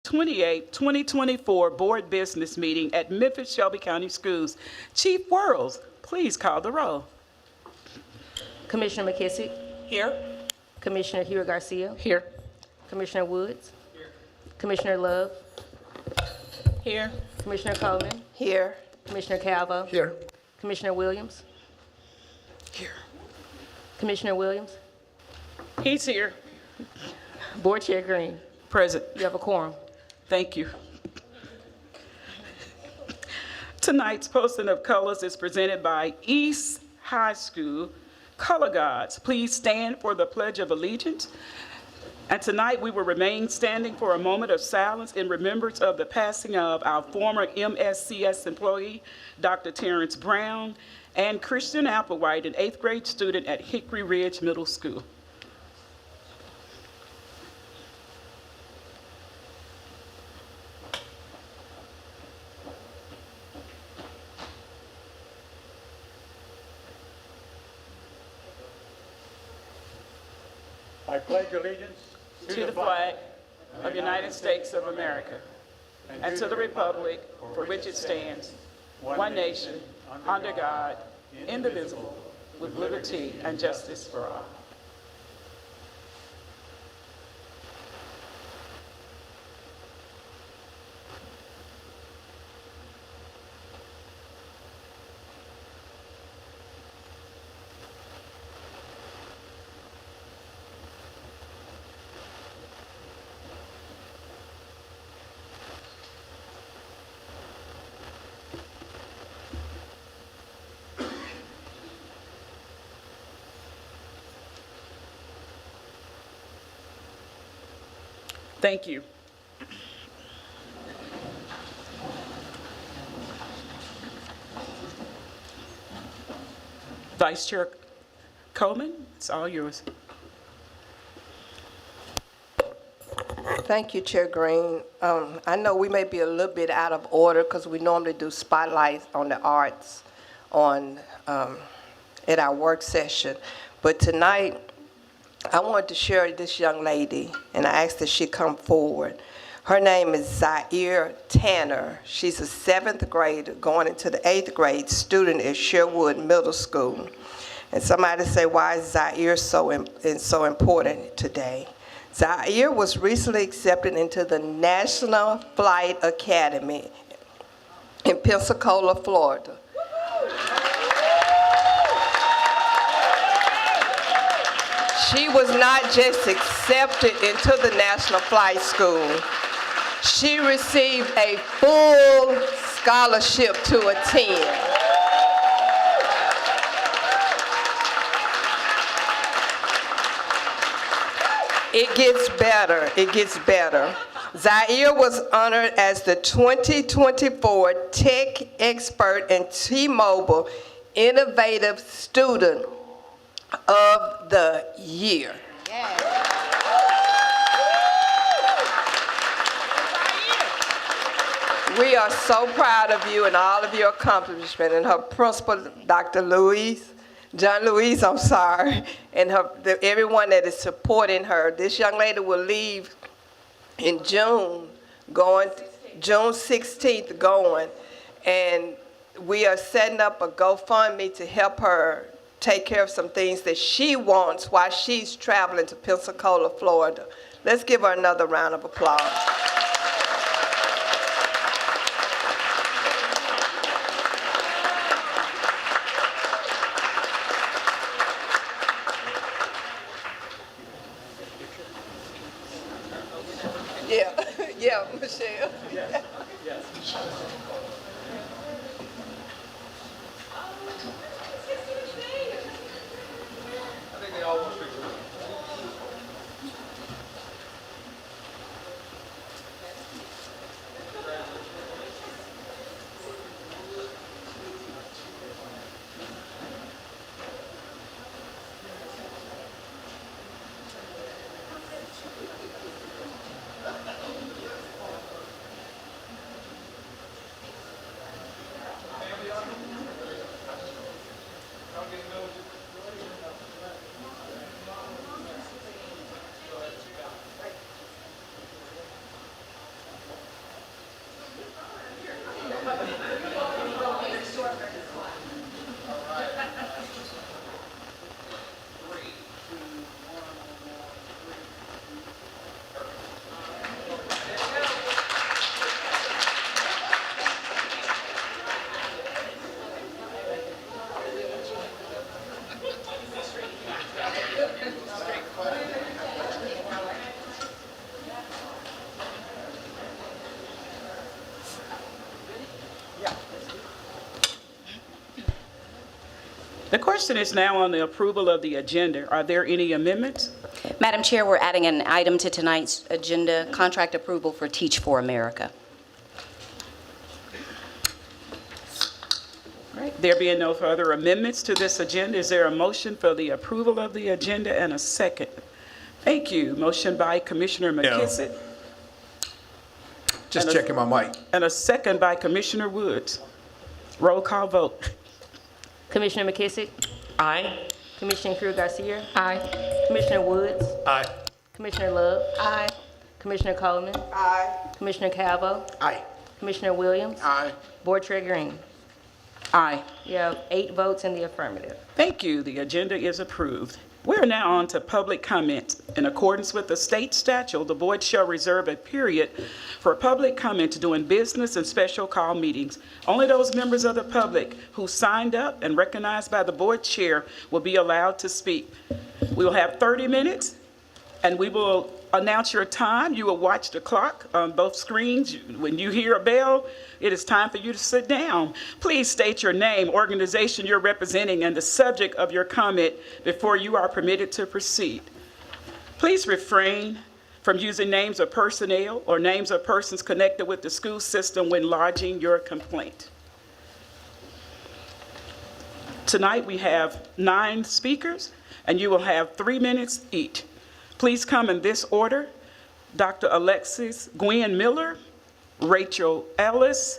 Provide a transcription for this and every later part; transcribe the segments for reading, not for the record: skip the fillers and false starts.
28, 2024 Board Business Meeting at Memphis-Shelby County Schools. Chief Worrells, please call the roll. Commissioner McKissick. Here. Commissioner Hugh Garcia. Here. Commissioner Woods. Here. Commissioner Love. Here. Commissioner Coleman. Here. Commissioner Calvo. Here. Commissioner Williams. Here. Commissioner Williams. He's here. Board Chair Green. Present. You have a quorum. Thank you. Tonight's posting of colors is presented by East High School Color Guards. Please stand for the Pledge of Allegiance. And tonight we will remain standing for a moment of silence in remembrance of the passing of our former MSCS employee, Dr. Terrence Brown, and Christian Applewhite, an 8th grade student at Hickory Ridge Middle School. I pledge allegiance To the flag of the United States of America, and to the republic for which it stands, one nation, under God, indivisible, with liberty and justice for all. Thank you. Vice Chair Coleman, it's all yours. Thank you, Chair Green. I know we may be a little bit out of order because we normally do spotlights on the arts at our work session. But tonight, I wanted to share this young lady, and I asked that she come forward. Her name is Zaire Tanner. She's a 7th grader going into the 8th grade student at Sherwood Middle School. And somebody say, why is Zaire so important today? Zaire was recently accepted into the National Flight Academy in Pensacola, Florida. She was not just accepted into the National Flight School. She received a full scholarship to attend. It gets better. It gets better. Zaire was honored as the 2024 Tech Expert and T-Mobile Innovative Student of the Year. We are so proud of you and all of your accomplishments, and her principal, Dr. John Louise, and everyone that is supporting her. This young lady will leave in June 16th going, and we are setting up a GoFundMe to help her take care of some things that she wants while she's traveling to Pensacola, Florida. Let's give her another round of applause. Yeah, Michelle. Yes. I think they all want to speak. The question is now on the approval of the agenda. Are there any amendments? Madam Chair, we're adding an item to tonight's agenda, contract approval for Teach for America. All right, there being no further amendments to this agenda, is there a motion for the approval of the agenda and a second? Thank you. Motion by Commissioner McKissick. Just checking my mic. And a second by Commissioner Woods. Roll call vote. Commissioner McKissick. Aye. Commissioner Crew-Garcia. Aye. Commissioner Woods. Aye. Commissioner Love. Aye. Commissioner Coleman. Aye. Commissioner Calvo. Aye. Commissioner Williams. Aye. Board Chair Green. Aye. You have 8 votes in the affirmative. Thank you. The agenda is approved. We are now on to public comment. In accordance with the state statute, the board shall reserve a period for public comment during business and special call meetings. Only those members of the public who signed up and recognized by the board chair will be allowed to speak. We will have 30 minutes, and we will announce your time. You will watch the clock on both screens. When you hear a bell, it is time for you to sit down. Please state your name, organization you're representing, and the subject of your comment before you are permitted to proceed. Please refrain from using names of personnel or names of persons connected with the school system when lodging your complaint. Tonight we have 9 speakers, and you will have 3 minutes each. Please come in this order: Dr. Alexis Gwen Miller, Rachel Ellis,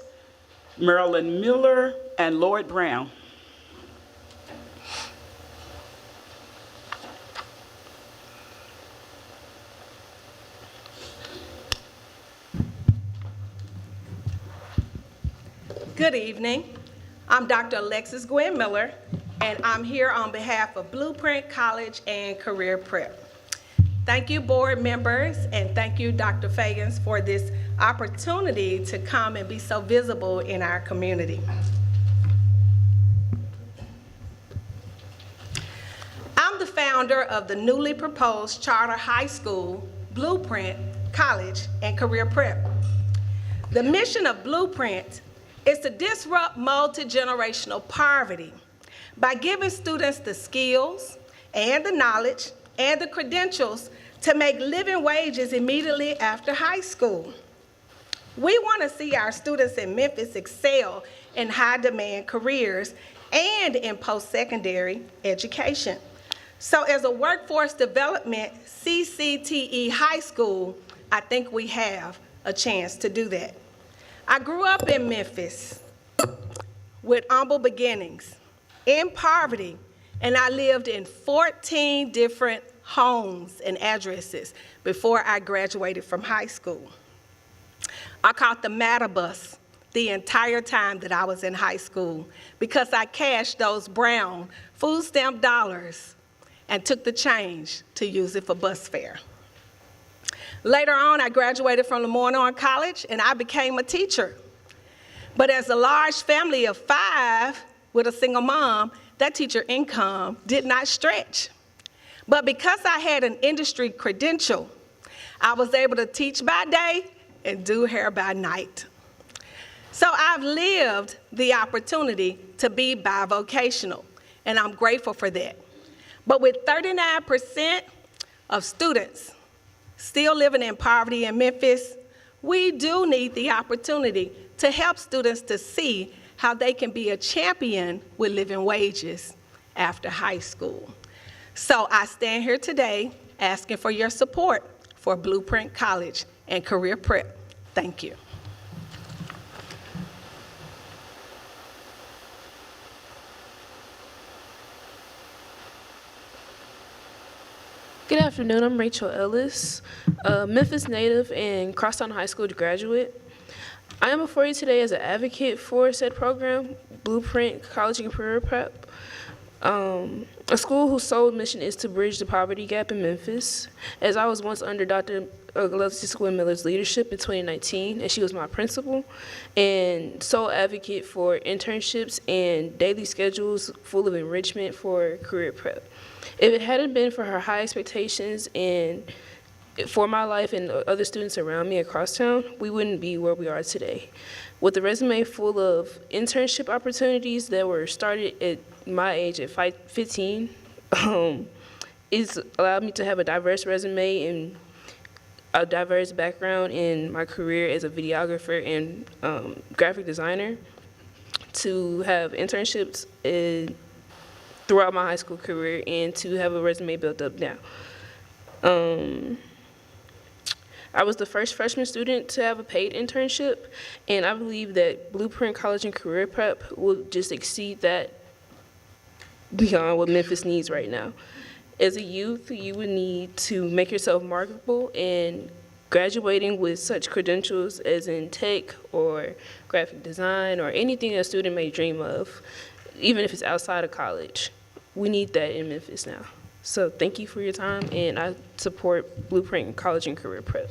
Marilyn Miller, and Lloyd Brown. Good evening. I'm Dr. Alexis Gwen Miller, and I'm here on behalf of Blueprint College and Career Prep. Thank you, board members, and thank you, Dr. Fagans, for this opportunity to come and be so visible in our community. I'm the founder of the newly proposed charter high school, Blueprint College and Career Prep. The mission of Blueprint is to disrupt multi-generational poverty by giving students the skills and the knowledge and the credentials to make living wages immediately after high school. We want to see our students in Memphis excel in high-demand careers and in post-secondary education. So as a workforce development CCTE high school, I think we have a chance to do that. I grew up in Memphis with humble beginnings, in poverty, and I lived in 14 different homes and addresses before I graduated from high school. I caught the MATA bus the entire time that I was in high school because I cashed those brown food stamp dollars and took the change to use it for bus fare. Later on, I graduated from Lemoyne College and I became a teacher. But as a large family of 5 with a single mom, that teacher income did not stretch. But because I had an industry credential, I was able to teach by day and do hair by night. So I've lived the opportunity to be bivocational, and I'm grateful for that. But with 39% of students still living in poverty in Memphis, we do need the opportunity to help students to see how they can be a champion with living wages after high school. So I stand here today asking for your support for Blueprint College and Career Prep. Thank you. Good afternoon, I'm Rachel Ellis, a Memphis native and Crosstown High School graduate. I am before you today as an advocate for said program, Blueprint College and Career Prep, a school whose sole mission is to bridge the poverty gap in Memphis. As I was once under Dr. Alexis Gwen Miller's leadership in 2019, and she was my principal, and sole advocate for internships and daily schedules full of enrichment for career prep. If it hadn't been for her high expectations and for my life and other students around me across town, we wouldn't be where we are today. With a resume full of internship opportunities that were started at my age at 15. It's allowed me to have a diverse resume and a diverse background in my career as a videographer and graphic designer, to have internships throughout my high school career, and to have a resume built up now. I was the first freshman student to have a paid internship, and I believe that Blueprint College and Career Prep will just exceed that beyond what Memphis needs right now. As a youth, you would need to make yourself marketable, and graduating with such credentials as in tech or graphic design or anything a student may dream of, even if it's outside of college, we need that in Memphis now. So thank you for your time, and I support Blueprint College and Career Prep.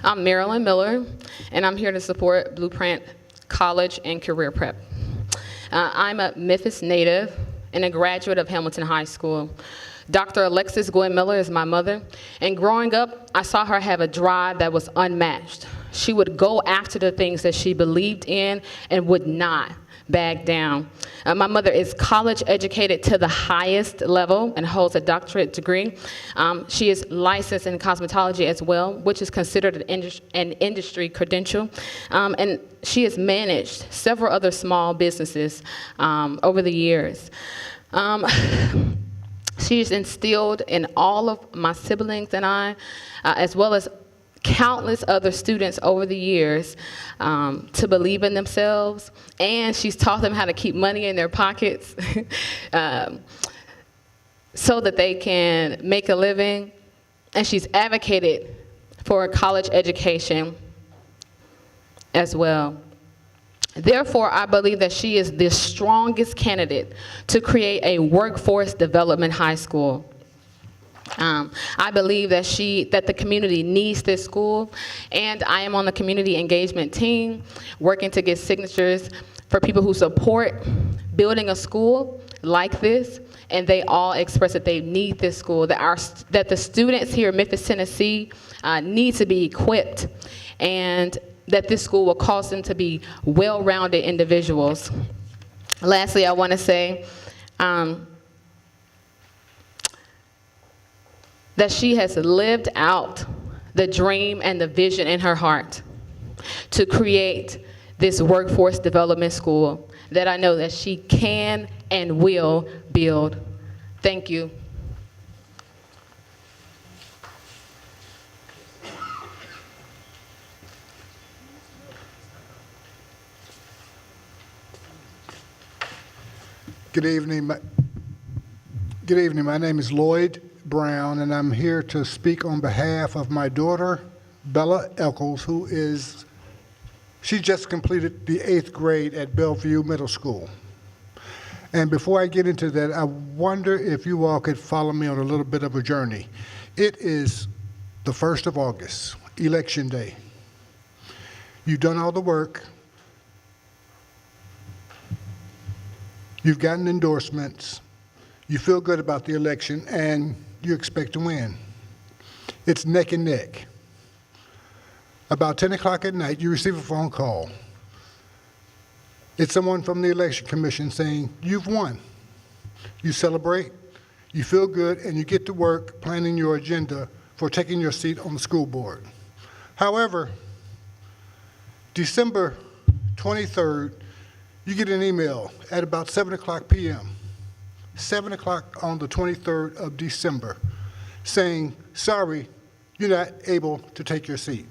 I'm Marilyn Miller, and I'm here to support Blueprint College and Career Prep. I'm a Memphis native and a graduate of Hamilton High School. Dr. Alexis Gwen Miller is my mother, and growing up, I saw her have a drive that was unmatched. She would go after the things that she believed in and would not back down. My mother is college educated to the highest level and holds a doctorate degree. She is licensed in cosmetology as well, which is considered an industry credential. And she has managed several other small businesses over the years. She's instilled in all of my siblings and I, as well as countless other students over the years, to believe in themselves, and she's taught them how to keep money in their pockets so that they can make a living, and she's advocated for a college education as well. Therefore, I believe that she is the strongest candidate to create a workforce development high school. I believe that the community needs this school, and I am on the community engagement team working to get signatures for people who support building a school like this, and they all express that they need this school, that the students here in Memphis, Tennessee need to be equipped, and that this school will cause them to be well-rounded individuals. Lastly, I want to say that she has lived out the dream and the vision in her heart to create this workforce development school that I know that she can and will build. Thank you. Good evening. My name is Lloyd Brown, and I'm here to speak on behalf of my daughter, Bella Eccles, she just completed the 8th grade at Bellevue Middle School. And before I get into that, I wonder if you all could follow me on a little bit of a journey. It is the 1st of August, Election Day. You've done all the work. You've gotten endorsements. You feel good about the election, and you expect to win. It's neck and neck. About 10 o'clock at night, you receive a phone call. It's someone from the Election Commission saying, you've won. You celebrate, you feel good, and you get to work planning your agenda for taking your seat on the school board. However, December 23rd, you get an email at about 7 o'clock p.m., 7 o'clock on the 23rd of December, saying, sorry, you're not able to take your seat.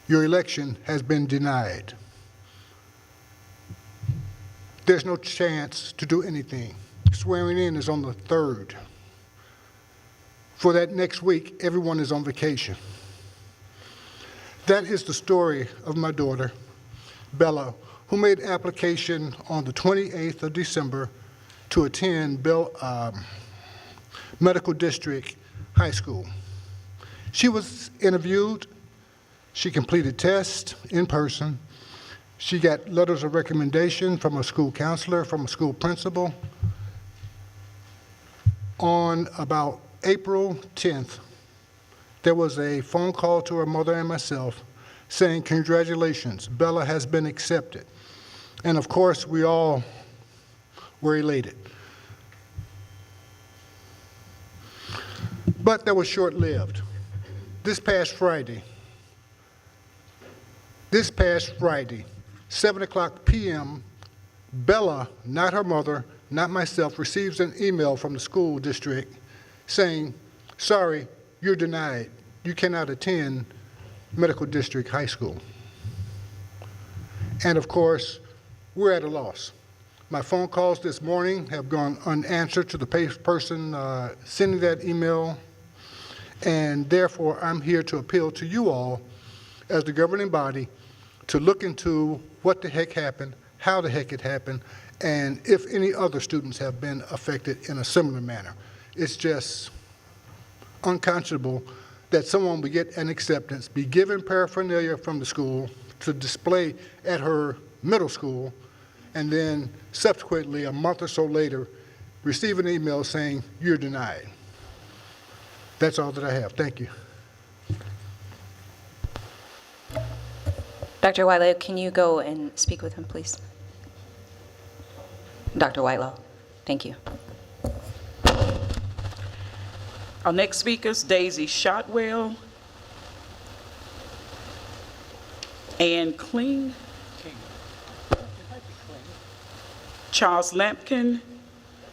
Your election has been denied. There's no chance to do anything. Swearing in is on the 3rd. For that next week, everyone is on vacation. That is the story of my daughter, Bella, who made application on the 28th of December to attend Medical District High School. She was interviewed. She completed tests in person. She got letters of recommendation from a school counselor, from a school principal. On about April 10th, there was a phone call to her mother and myself saying, congratulations, Bella has been accepted. And of course, we all were elated. But that was short-lived. This past Friday, 7 o'clock p.m., Bella, not her mother, not myself, receives an email from the school district saying, sorry, you're denied. You cannot attend Medical District High School. And of course, we're at a loss. My phone calls this morning have gone unanswered to the person sending that email, and therefore I'm here to appeal to you all as the governing body to look into what the heck happened, how the heck it happened, and if any other students have been affected in a similar manner. It's just unconscionable that someone would get an acceptance, be given paraphernalia from the school to display at her middle school, and then subsequently, a month or so later, receive an email saying, you're denied. That's all that I have. Thank you. Dr. Whitelow, can you go and speak with him, please? Dr. Whitelow, thank you. Our next speakers, Daisy Shotwell, Ann Kling, Charles Lampkin,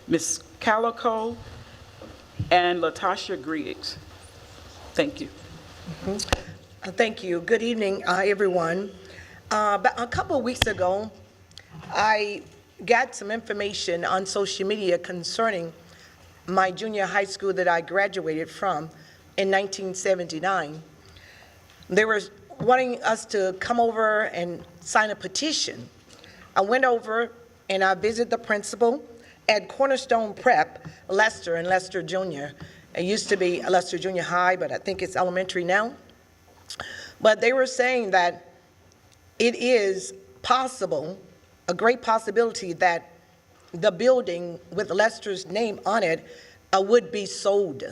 Ms. Calico, and Latasha Griggs. Thank you. Thank you. Good evening, everyone. About a couple of weeks ago, I got some information on social media concerning my junior high school that I graduated from in 1979. They were wanting us to come over and sign a petition. I went over and I visited the principal at Cornerstone Prep, Lester and Lester Junior. It used to be Lester Junior High, but I think it's elementary now. But they were saying that it is possible, a great possibility, that the building with Lester's name on it would be sold.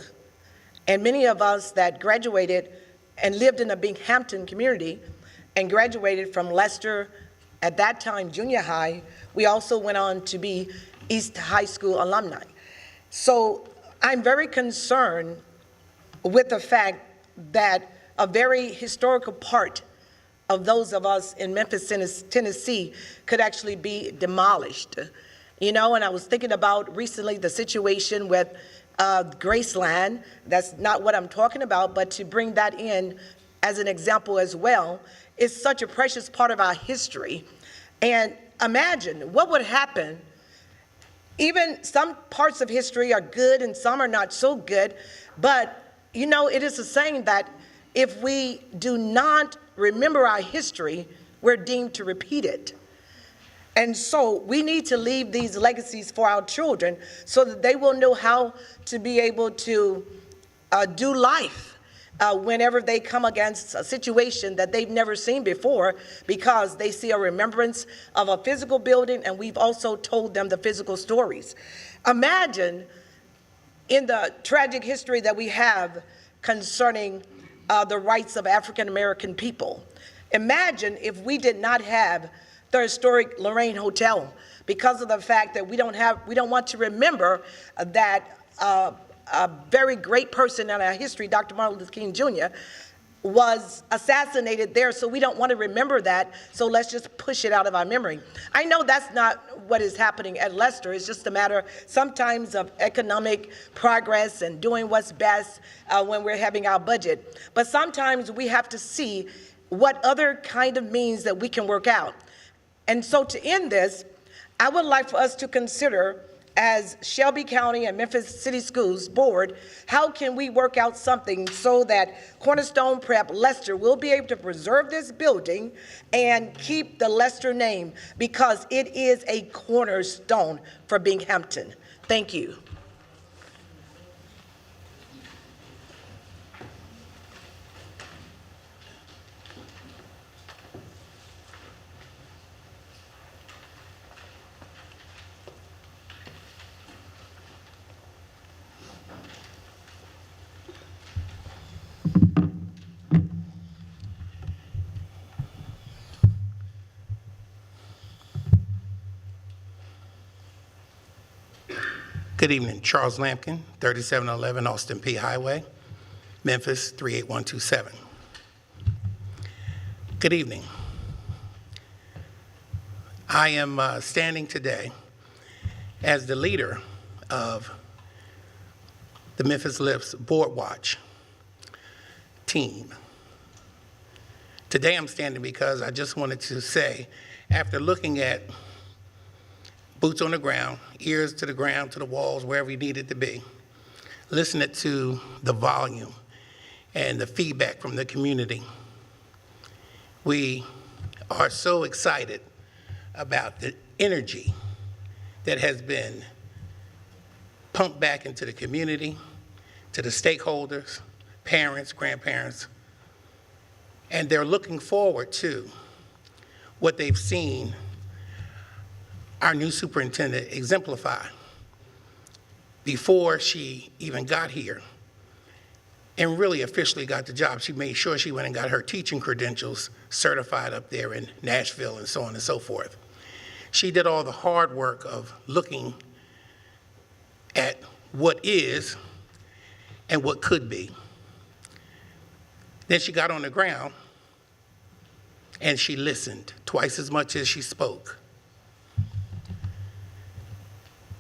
And many of us that graduated and lived in a Binghamton community and graduated from Lester, at that time junior high, we also went on to be East High School alumni. So I'm very concerned with the fact that a very historical part of those of us in Memphis, Tennessee could actually be demolished. You know, and I was thinking about recently the situation with Graceland. That's not what I'm talking about, but to bring that in as an example as well is such a precious part of our history. And imagine what would happen. Even some parts of history are good and some are not so good, but you know, it is a saying that if we do not remember our history, we're deemed to repeat it. And so we need to leave these legacies for our children so that they will know how to be able to do life whenever they come against a situation that they've never seen before, because they see a remembrance of a physical building, and we've also told them the physical stories. Imagine in the tragic history that we have concerning the rights of African American people. Imagine if we did not have the historic Lorraine Hotel, because of the fact that we don't want to remember that a very great person in our history, Dr. Martin Luther King Jr., was assassinated there, so we don't want to remember that, so let's just push it out of our memory. I know that's not what is happening at Lester. It's just a matter sometimes of economic progress and doing what's best when we're having our budget. But sometimes we have to see what other kind of means that we can work out. And so to end this, I would like for us to consider, as Shelby County and Memphis City Schools Board, how can we work out something so that Cornerstone Prep Lester will be able to preserve this building and keep the Lester name, because it is a cornerstone for Binghamton. Thank you. Good evening. Charles Lampkin, 3711 Austin P. Highway, Memphis 38127. Good evening. I am standing today as the leader of the Memphis Lifts Board Watch team. Today I'm standing because I just wanted to say, after looking at boots on the ground, ears to the ground, to the walls, wherever we needed to be, listening to the volume and the feedback from the community, we are so excited about the energy that has been pumped back into the community, to the stakeholders, parents, grandparents, and they're looking forward to what they've seen our new superintendent exemplify. Before she even got here and really officially got the job, she made sure she went and got her teaching credentials certified up there in Nashville and so on and so forth. She did all the hard work of looking at what is and what could be. Then she got on the ground and she listened twice as much as she spoke.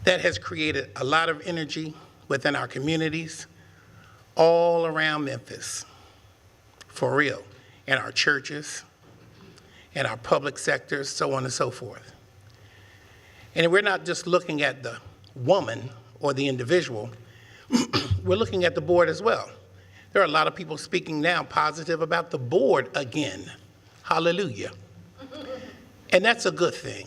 That has created a lot of energy within our communities all around Memphis, for real, in our churches, in our public sectors, so on and so forth. And we're not just looking at the woman or the individual, we're looking at the board as well. There are a lot of people speaking now positive about the board again. Hallelujah. And that's a good thing.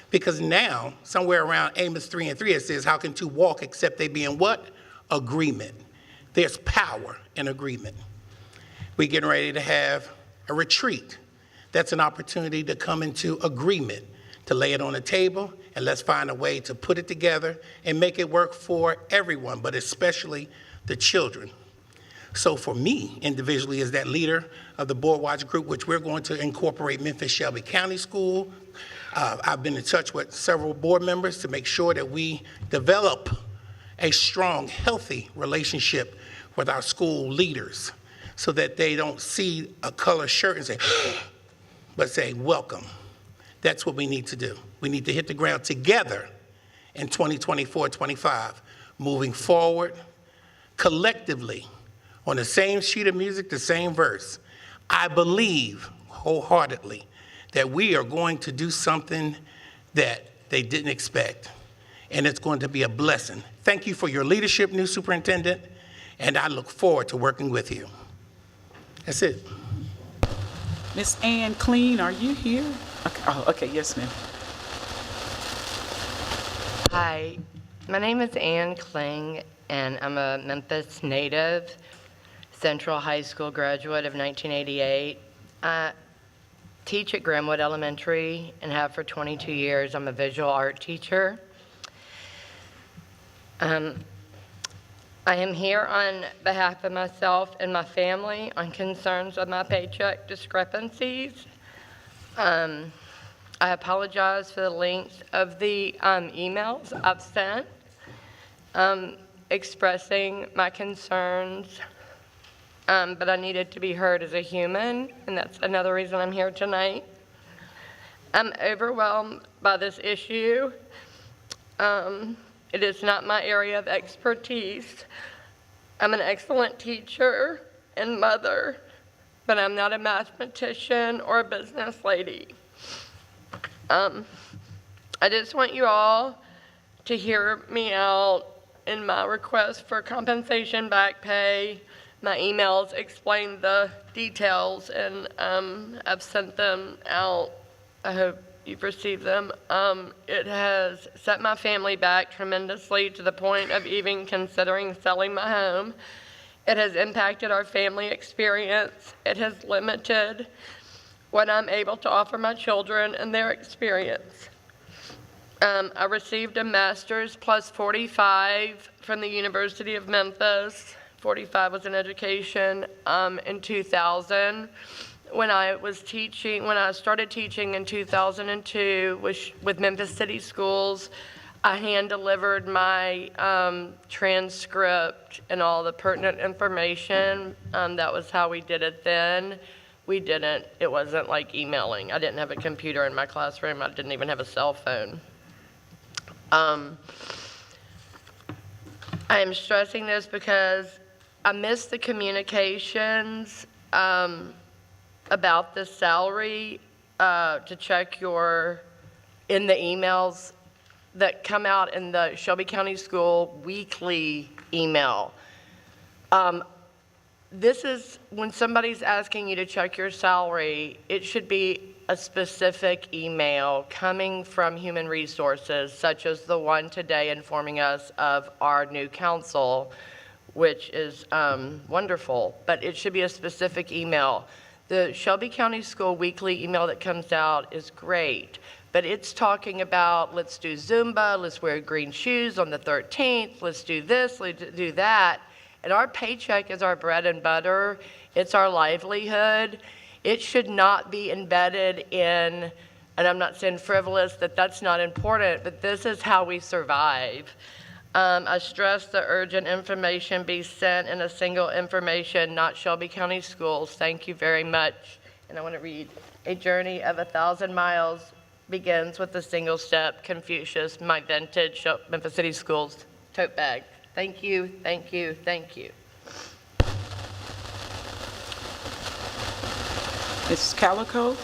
Because now, somewhere around Amos 3:3, it says, how can two walk except they be in what? Agreement. There's power in agreement. We're getting ready to have a retreat. That's an opportunity to come into agreement, to lay it on the table, and let's find a way to put it together and make it work for everyone, but especially the children. So for me, individually, as that leader of the Board Watch group, which we're going to incorporate Memphis-Shelby County School, I've been in touch with several board members to make sure that we develop a strong, healthy relationship with our school leaders so that they don't see a color shirt and say, but say, welcome. That's what we need to do. We need to hit the ground together in 2024-25, moving forward collectively on the same sheet of music, the same verse. I believe wholeheartedly that we are going to do something that they didn't expect, and it's going to be a blessing. Thank you for your leadership, new superintendent, and I look forward to working with you. That's it. Miss Ann Clean, are you here? Okay. Oh, okay, yes, ma'am. Hi, my name is Ann Kling, and I'm a Memphis native, Central High School graduate of 1988. I teach at Granwood Elementary and have for 22 years. I'm a visual art teacher. I am here on behalf of myself and my family on concerns of my paycheck discrepancies. I apologize for the length of the emails I've sent expressing my concerns, but I needed to be heard as a human, and that's another reason I'm here tonight. I'm overwhelmed by this issue. It is not my area of expertise. I'm an excellent teacher and mother, but I'm not a mathematician or a business lady. I just want you all to hear me out in my request for compensation back pay. My emails explain the details, and I've sent them out. I hope you've received them. It has set my family back tremendously to the point of even considering selling my home. It has impacted our family experience. It has limited what I'm able to offer my children and their experience. I received a master's plus 45 from the University of Memphis. 45 was in education in 2000. When I started teaching in 2002 with Memphis City Schools, I hand-delivered my transcript and all the pertinent information. That was how we did it then. It wasn't like emailing. I didn't have a computer in my classroom. I didn't even have a cell phone. I am stressing this because I missed the communications about the salary to check in the emails that come out in the Shelby County School weekly email. This is when somebody's asking you to check your salary, it should be a specific email coming from Human Resources, such as the one today informing us of our new council, which is wonderful, but it should be a specific email. The Shelby County School weekly email that comes out is great, but it's talking about, let's do Zumba, let's wear green shoes on the 13th, let's do this, let's do that. And our paycheck is our bread and butter. It's our livelihood. It should not be embedded in, and I'm not saying frivolous, that's not important, but this is how we survive. I stress the urgent information be sent in a single information, not Shelby County Schools. Thank you very much. And I want to read, a journey of 1,000 miles begins with a single step. Confucius, my vintage Memphis City Schools tote bag. Thank you, thank you, thank you. Mrs. Calico?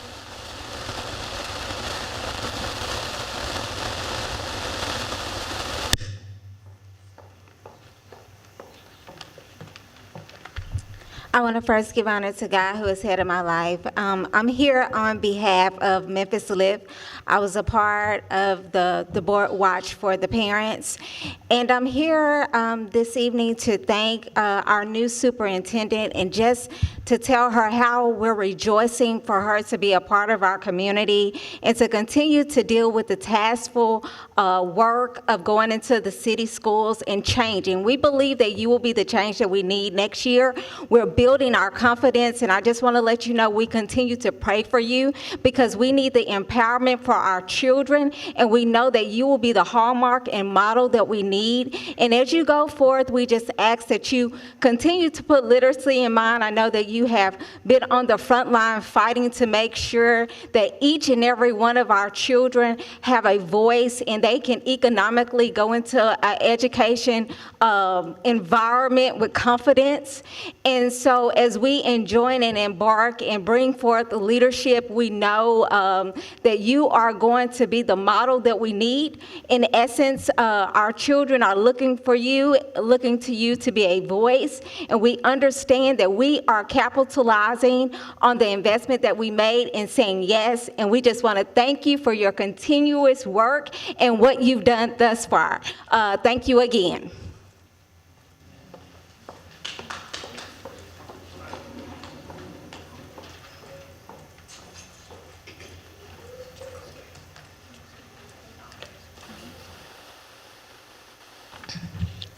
I want to first give honor to God, who is head of my life. I'm here on behalf of Memphis Live. I was a part of the board watch for the parents. And I'm here this evening to thank our new superintendent and just to tell her how we're rejoicing for her to be a part of our community and to continue to deal with the taskful work of going into the city schools and changing. We believe that you will be the change that we need next year. We're building our confidence, and I just want to let you know we continue to pray for you because we need the empowerment for our children, and we know that you will be the hallmark and model that we need. And as you go forth, we just ask that you continue to put literacy in mind. I know that you have been on the front line fighting to make sure that each and every one of our children have a voice and they can economically go into an education environment with confidence. And so as we join and embark and bring forth the leadership, we know that you are going to be the model that we need. In essence, our children are looking to you to be a voice, and we understand that we are capitalizing on the investment that we made in saying yes, and we just want to thank you for your continuous work and what you've done thus far. Thank you again.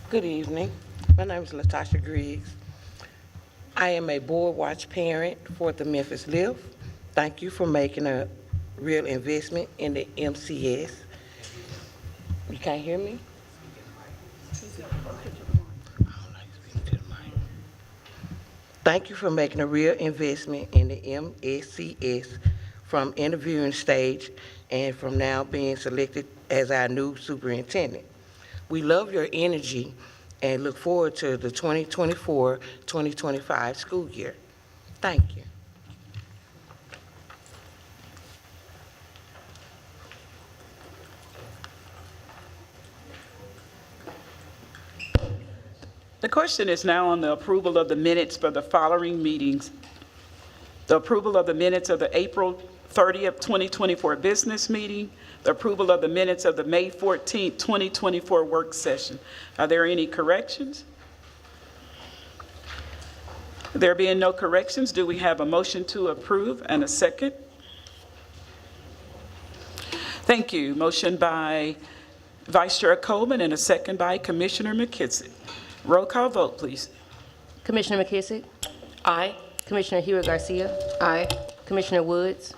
Good evening. My name is Latasha Griggs. I am a board watch parent for the Memphis Live. Thank you for making a real investment in the MCS. You can't hear me? Thank you for making a real investment in the MSCS from interviewing stage and from now being selected as our new superintendent. We love your energy and look forward to the 2024-2025 school year. Thank you. The question is now on the approval of the minutes for the following meetings. The approval of the minutes of the April 30th, 2024 business meeting, the approval of the minutes of the May 14th, 2024 work session. Are there any corrections? There being no corrections, do we have a motion to approve and a second? Thank you. Motion by Vice Chair Coleman and a second by Commissioner McKissick. Roll call vote, please. Commissioner McKissick? Aye. Commissioner Hewitt-Garcia? Aye. Commissioner Woods?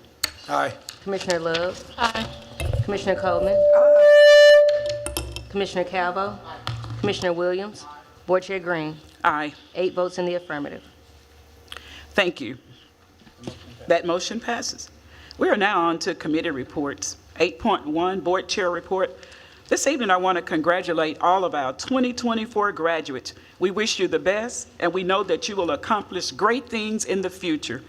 Aye. Commissioner Love? Aye. Commissioner Coleman? Commissioner Calvo. Commissioner Williams. Board Chair Green. Aye. 8 votes in the affirmative. Thank you. That motion passes. We are now on to committee reports. 8.1, Board Chair Report. This evening, I want to congratulate all of our 2024 graduates. We wish you the best, and we know that you will accomplish great things in the future.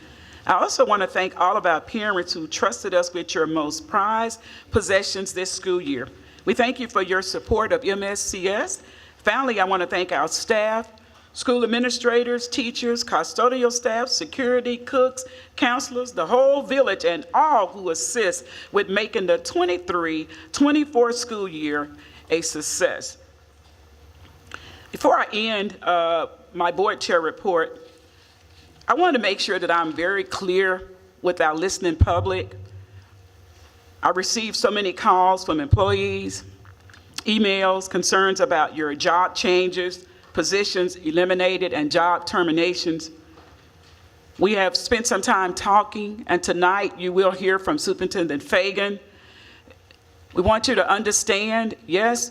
I also want to thank all of our parents who trusted us with your most prized possessions this school year. We thank you for your support of MSCS. Finally, I want to thank our staff, school administrators, teachers, custodial staff, security, cooks, counselors, the whole village, and all who assist with making the 23-24 school year a success. Before I end my board chair report, I want to make sure that I'm very clear with our listening public. I received so many calls from employees, emails, concerns about your job changes, positions eliminated, and job terminations. We have spent some time talking, and tonight you will hear from Superintendent Fagan. We want you to understand, yes,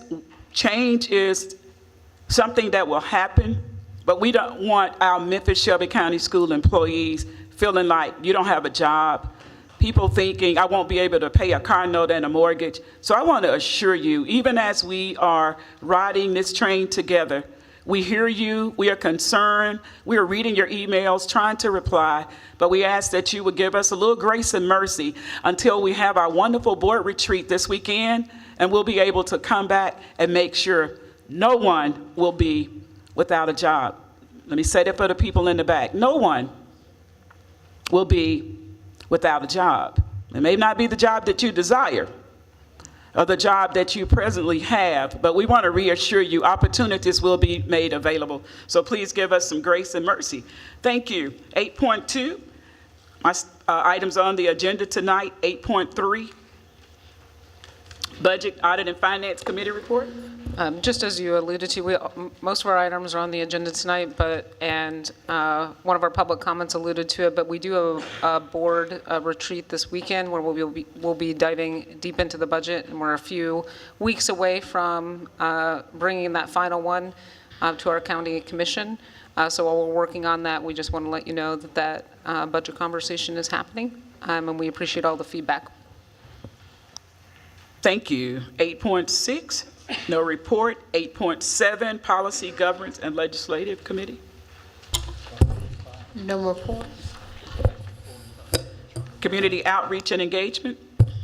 change is something that will happen, but we don't want our Memphis-Shelby County School employees feeling like you don't have a job, people thinking I won't be able to pay a car note and a mortgage. So I want to assure you, even as we are riding this train together, we hear you, we are concerned, we are reading your emails, trying to reply, but we ask that you would give us a little grace and mercy until we have our wonderful board retreat this weekend, and we'll be able to come back and make sure no one will be without a job. Let me say that for the people in the back. No one will be without a job. It may not be the job that you desire, or the job that you presently have, but we want to reassure you opportunities will be made available. So please give us some grace and mercy. Thank you. 8.2, my items on the agenda tonight. 8.3, Budget, Audit, and Finance Committee report. Just as you alluded to, most of our items are on the agenda tonight, one of our public comments alluded to it, but we do have a board retreat this weekend where we'll be diving deep into the budget, and we're a few weeks away from bringing that final one to our county commission. So while we're working on that, we just want to let you know that budget conversation is happening, and we appreciate all the feedback. Thank you. 8.6. No report. 8.7, Policy, Governance, and Legislative Committee. No report. Community Outreach and Engagement.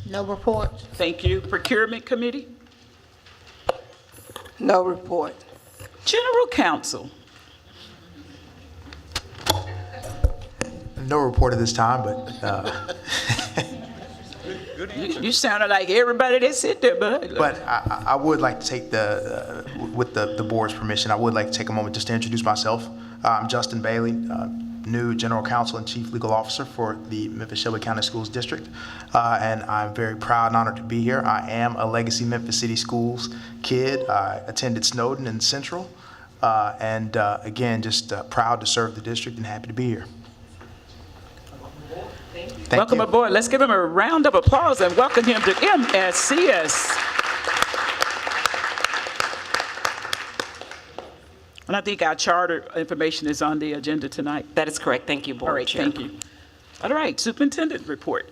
No report. Thank you. Procurement Committee. No report. General Counsel. No report at this time, but You sounded like everybody that's sit there, bud. but I would like to take with the board's permission, I would like to take a moment just to introduce myself. I'm Justin Bailey, new General Counsel and Chief Legal Officer for the Memphis-Shelby County Schools District, and I'm very proud and honored to be here. I am a legacy Memphis City Schools kid. I attended Snowden and Central, and again, just proud to serve the district and happy to be here. Welcome aboard. Let's give him a round of applause and welcome him to MSCS. And I think our charter information is on the agenda tonight. That is correct. Thank you, Board Chair. Thank you. All right, Superintendent report.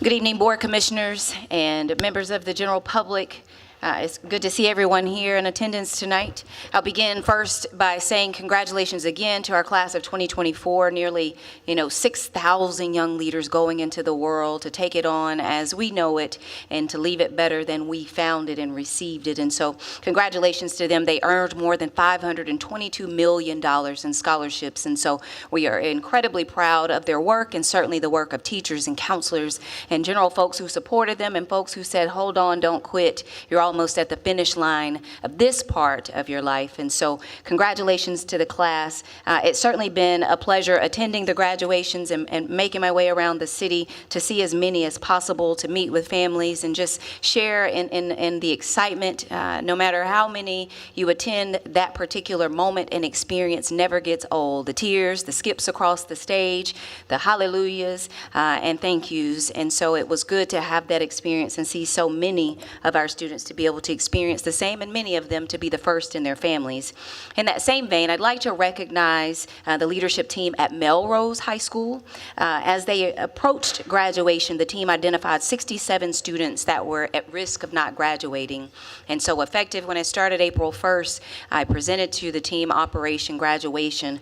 Good evening, Board Commissioners and members of the general public. It's good to see everyone here in attendance tonight. I'll begin first by saying congratulations again to our class of 2024, nearly 6,000 young leaders going into the world to take it on as we know it and to leave it better than we found it and received it. And so congratulations to them. They earned more than $522 million in scholarships. And so we are incredibly proud of their work and certainly the work of teachers and counselors and general folks who supported them and folks who said, hold on, don't quit. You're all almost at the finish line of this part of your life. And so congratulations to the class. It's certainly been a pleasure attending the graduations and making my way around the city to see as many as possible, to meet with families and just share in the excitement. No matter how many you attend, that particular moment and experience never gets old. The tears, the skips across the stage, the hallelujahs, and thank yous. And so it was good to have that experience and see so many of our students to be able to experience the same, and many of them to be the first in their families. In that same vein, I'd like to recognize the leadership team at Melrose High School. As they approached graduation, the team identified 67 students that were at risk of not graduating. And so effective when I started April 1st, I presented to the team Operation Graduation,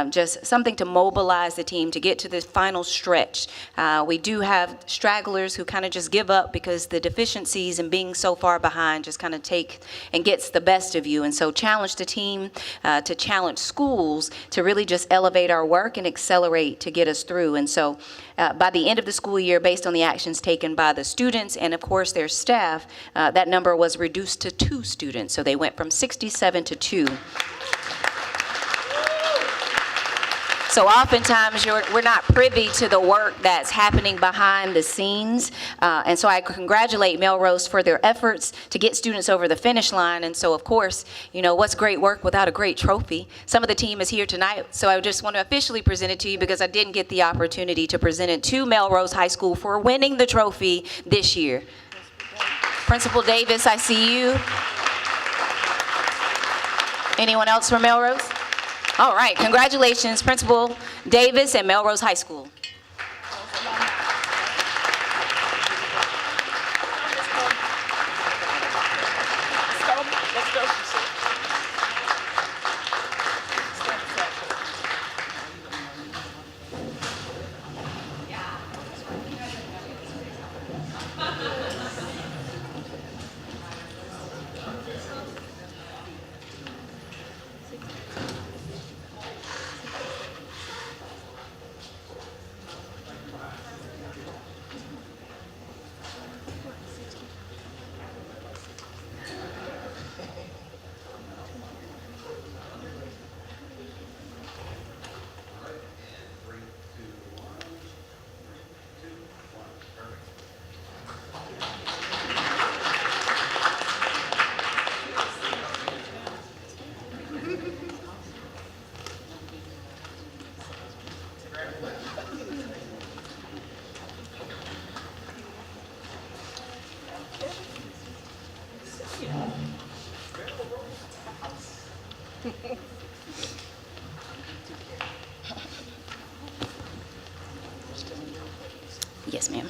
just something to mobilize the team to get to this final stretch. We do have stragglers who kind of just give up because the deficiencies and being so far behind just kind of take and gets the best of you. And so challenge the team to challenge schools to really just elevate our work and accelerate to get us through. And so by the end of the school year, based on the actions taken by the students and of course their staff, that number was reduced to 2 students. So they went from 67 to 2. So oftentimes we're not privy to the work that's happening behind the scenes. And so I congratulate Melrose for their efforts to get students over the finish line. And so of course, you know, what's great work without a great trophy? Some of the team is here tonight, so I just want to officially present it to you because I didn't get the opportunity to present it to Melrose High School for winning the trophy this year. Principal Davis, I see you. Anyone else from Melrose? All right, congratulations, Principal Davis and Melrose High School. Yes, ma'am.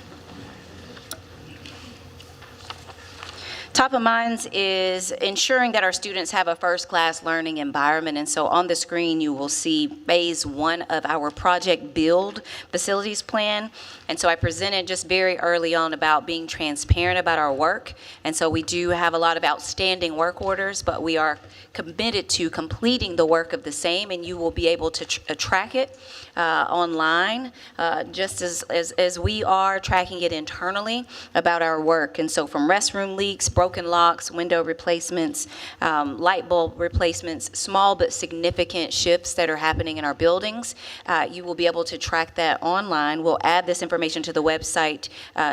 Top of minds is ensuring that our students have a first-class learning environment. And so on the screen, you will see phase 1 of our Project Build facilities plan. And so I presented just very early on about being transparent about our work. And so we do have a lot of outstanding work orders, but we are committed to completing the work of the same, and you will be able to track it online, just as we are tracking it internally about our work. And so from restroom leaks, broken locks, window replacements, light bulb replacements, small but significant shifts that are happening in our buildings, you will be able to track that online. We'll add this information to the website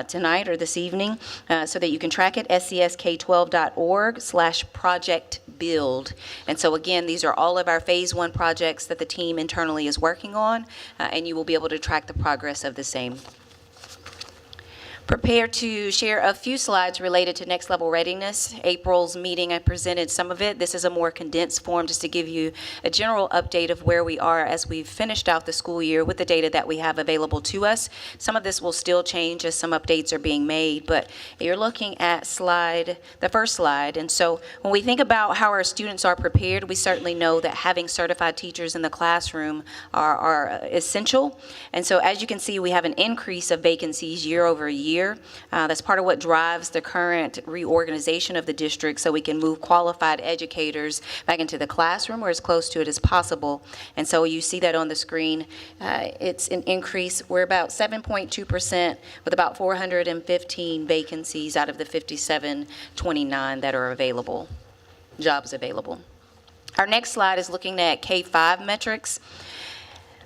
tonight or this evening so that you can track it, scsk12.org/projectbuild. And so again, these are all of our phase 1 projects that the team internally is working on, and you will be able to track the progress of the same. Prepared to share a few slides related to next level readiness. April's meeting, I presented some of it. This is a more condensed form just to give you a general update of where we are as we've finished out the school year with the data that we have available to us. Some of this will still change as some updates are being made, but you're looking at the first slide. And so when we think about how our students are prepared, we certainly know that having certified teachers in the classroom are essential. And so as you can see, we have an increase of vacancies year over year. year. That's part of what drives the current reorganization of the district, so we can move qualified educators back into the classroom or as close to it as possible. And so you see that on the screen. It's an increase. We're about 7.2% with about 415 vacancies out of the 5729 that are available, jobs available. Our next slide is looking at K-5 metrics.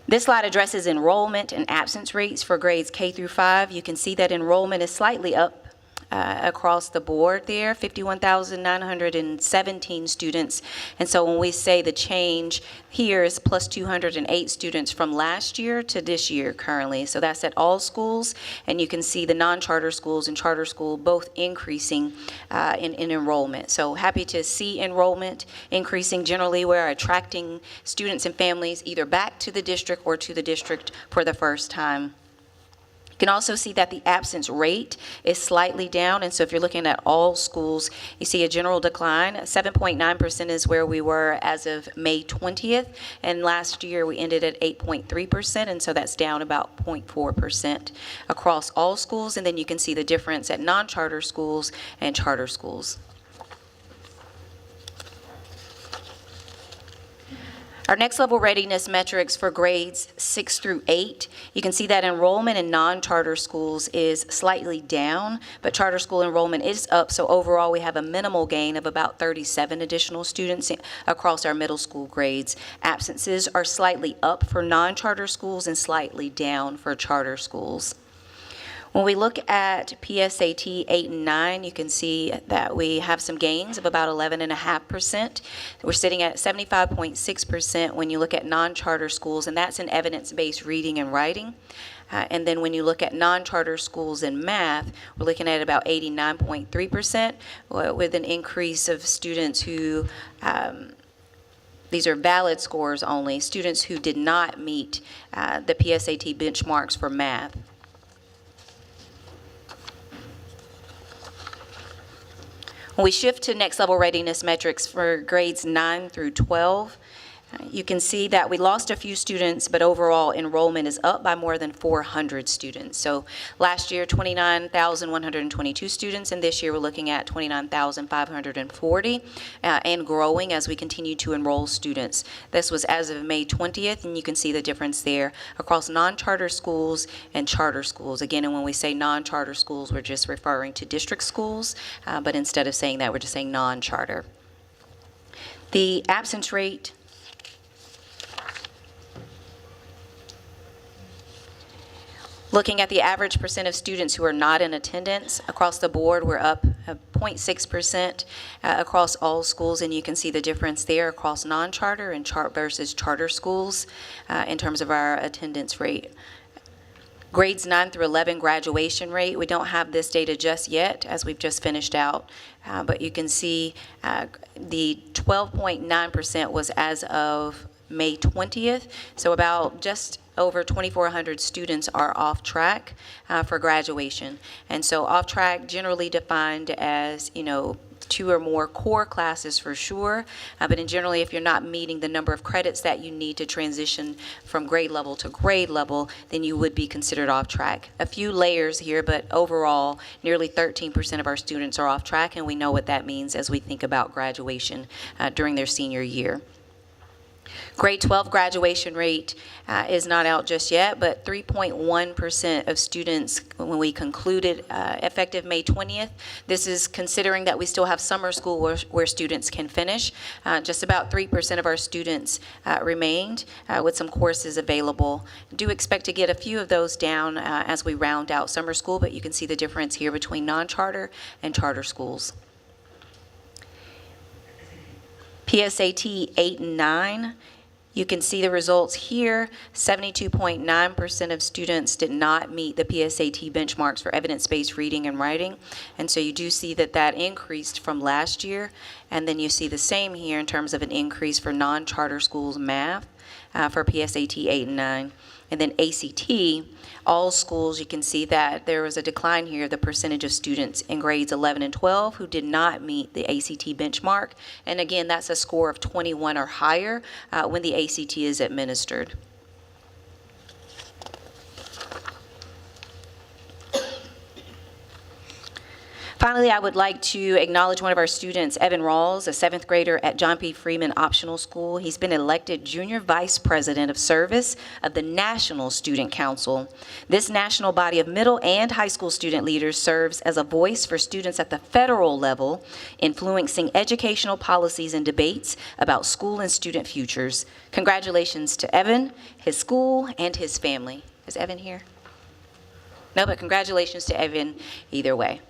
This slide addresses enrollment and absence rates for grades K through 5. You can see that enrollment is slightly up across the board there, 51,917 students. And so when we say the change here is plus 208 students from last year to this year currently. So that's at all schools. And you can see the non-charter schools and charter school both increasing in enrollment. So happy to see enrollment increasing. Generally, we're attracting students and families either back to the district or to the district for the first time. You can also see that the absence rate is slightly down, and so if you're looking at all schools, you see a general decline. 7.9% is where we were as of May 20th, and last year we ended at 8.3%, and so that's down about 0.4% across all schools, and then you can see the difference at non-charter schools and charter schools. Our next level readiness metrics for grades 6 through 8, you can see that enrollment in non-charter schools is slightly down, but charter school enrollment is up, so overall we have a minimal gain of about 37 additional students across our middle school grades. Absences are slightly up for non-charter schools and slightly down for charter schools. When we look at PSAT 8 and 9, you can see that we have some gains of about 11.5%. We're sitting at 75.6% when you look at non-charter schools, and that's in evidence-based reading and writing. And then when you look at non-charter schools in math, we're looking at about 89.3% with an increase of students who these are valid scores only, students who did not meet the PSAT benchmarks for math. When we shift to next level readiness metrics for grades 9 through 12, you can see that we lost a few students, but overall enrollment is up by more than 400 students. So last year, 29,122 students, and this year we're looking at 29,540 and growing as we continue to enroll students. This was as of May 20th, and you can see the difference there across non-charter schools and charter schools. Again, and when we say non-charter schools, we're just referring to district schools, but instead of saying that, we're just saying non-charter. The absence rate looking at the average percent of students who are not in attendance, across the board, we're up 0.6% across all schools, and you can see the difference there across non-charter and versus charter schools in terms of our attendance rate. Grades 9 through 11 graduation rate, we don't have this data just yet as we've just finished out, but you can see the 12.9% was as of May 20th, so about just over 2,400 students are off track for graduation. And so off track generally defined as, 2 or more core classes for sure, but in generally if you're not meeting the number of credits that you need to transition from grade level to grade level, then you would be considered off track. A few layers here, but overall nearly 13% of our students are off track, and we know what that means as we think about graduation during their senior year. Grade 12 graduation rate is not out just yet, but 3.1% of students when we concluded effective May 20th. This is considering that we still have summer school where students can finish. Just about 3% of our students remained with some courses available. Do expect to get a few of those down as we round out summer school, but you can see the difference here between non-charter and charter schools. PSAT 8 and 9, you can see the results here. 72.9% of students did not meet the PSAT benchmarks for evidence-based reading and writing. And so you do see that that increased from last year. And then you see the same here in terms of an increase for non-charter schools math for PSAT 8 and 9. And then ACT, all schools, you can see that there was a decline here, the percentage of students in grades 11 and 12 who did not meet the ACT benchmark. And again, that's a score of 21 or higher when the ACT is administered. Finally, I would like to acknowledge one of our students, Evan Rawls, a 7th grader at John P. Freeman Optional School. He's been elected Junior Vice President of Service of the National Student Council. This national body of middle and high school student leaders serves as a voice for students at the federal level, influencing educational policies and debates about school and student futures. Congratulations to Evan, his school, and his family. Is Evan here? No, but congratulations to Evan either way.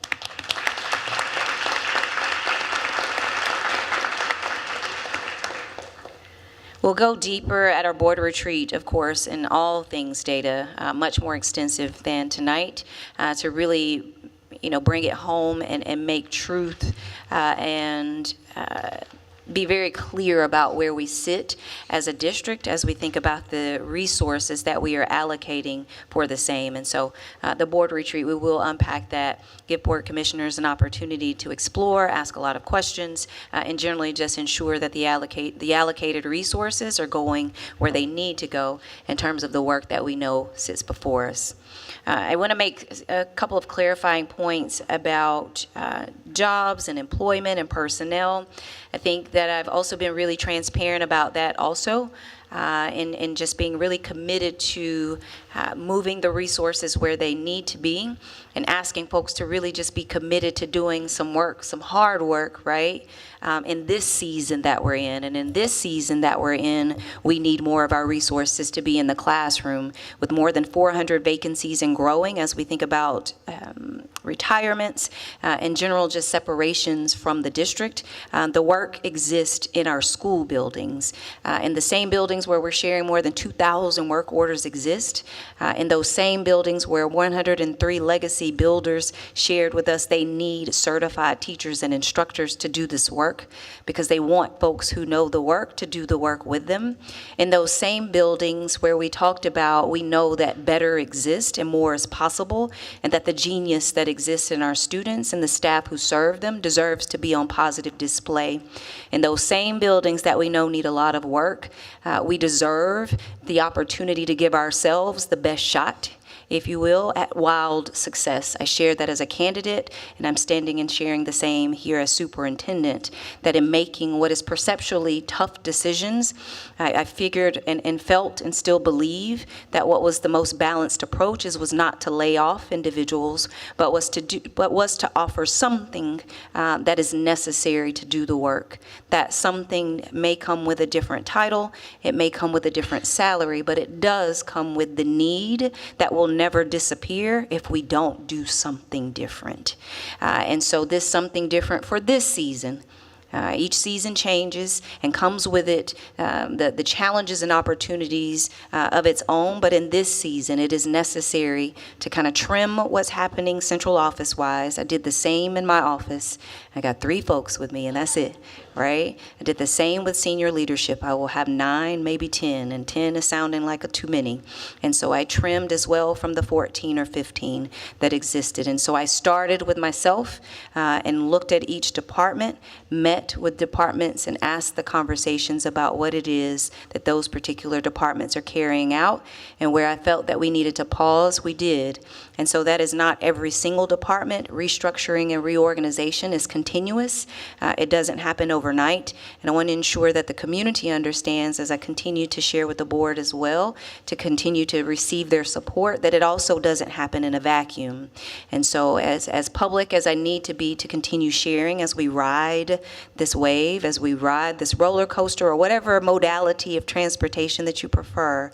We'll go deeper at our board retreat, of course, in all things data, much more extensive than tonight, to really, bring it home and make truth and be very clear about where we sit as a district as we think about the resources that we are allocating for the same. And so the board retreat, we will unpack that, give board commissioners an opportunity to explore, ask a lot of questions, and generally just ensure that the allocated resources are going where they need to go in terms of the work that we know sits before us. I want to make a couple of clarifying points about jobs and employment and personnel. I think that I've also been really transparent about that also, and just being really committed to moving the resources where they need to be and asking folks to really just be committed to doing some work, some hard work, right, in this season that we're in. And in this season that we're in, we need more of our resources to be in the classroom with more than 400 vacancies and growing as we think about retirements, in general, just separations from the district. The work exists in our school buildings. In the same buildings where we're sharing more than 2,000 work orders exist, in those same buildings where 103 legacy builders shared with us they need certified teachers and instructors to do this work because they want folks who know the work to do the work with them. In those same buildings where we talked about we know that better exists and more is possible, and that the genius that exists in our students and the staff who serve them deserves to be on positive display. In those same buildings that we know need a lot of work, we deserve the opportunity to give ourselves the best shot, if you will, at wild success. I shared that as a candidate, and I'm standing and sharing the same here as superintendent, that in making what is perceptually tough decisions, I figured and felt and still believe that what was the most balanced approach was not to lay off individuals, but was to offer something that is necessary to do the work. That something may come with a different title, it may come with a different salary, but it does come with the need that will never disappear if we don't do something different. And so this something different for this season. Each season changes and comes with it the challenges and opportunities of its own, but in this season it is necessary to kind of trim what's happening central office-wise. I did the same in my office. I got 3 folks with me and that's it, right? I did the same with senior leadership. I will have 9, maybe 10, and 10 is sounding like too many. And so I trimmed as well from the 14 or 15 that existed. And so I started with myself and looked at each department, met with departments and asked the conversations about what it is that those particular departments are carrying out, and where I felt that we needed to pause, we did. And so that is not every single department. Restructuring and reorganization is continuous. It doesn't happen overnight. And I want to ensure that the community understands, as I continue to share with the board as well, to continue to receive their support, that it also doesn't happen in a vacuum. And so as public as I need to be to continue sharing as we ride this wave, as we ride this roller coaster or whatever modality of transportation that you prefer,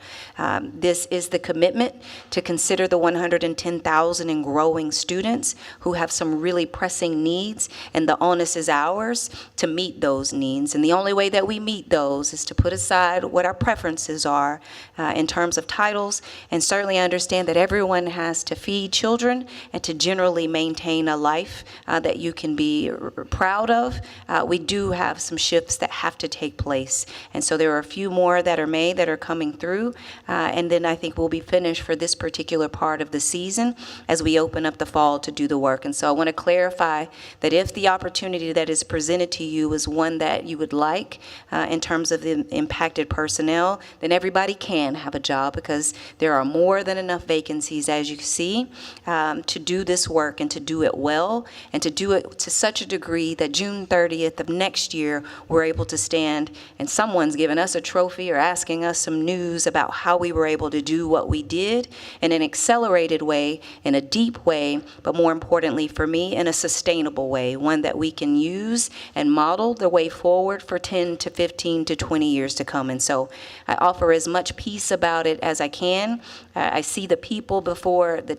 this is the commitment to consider the 110,000 and growing students who have some really pressing needs, and the onus is ours to meet those needs. And the only way that we meet those is to put aside what our preferences are in terms of titles, and certainly understand that everyone has to feed children and to generally maintain a life that you can be proud of. We do have some shifts that have to take place. And so there are a few more that are made that are coming through. And then I think we'll be finished for this particular part of the season. season as we open up the fall to do the work. And so I want to clarify that if the opportunity that is presented to you is one that you would like in terms of the impacted personnel, then everybody can have a job, because there are more than enough vacancies, as you see, to do this work and to do it well, and to do it to such a degree that June 30th of next year, we're able to stand and someone's given us a trophy or asking us some news about how we were able to do what we did in an accelerated way, in a deep way, but more importantly for me, in a sustainable way, one that we can use and model the way forward for 10 to 15 to 20 years to come. And so I offer as much peace about it as I can. I see the people before the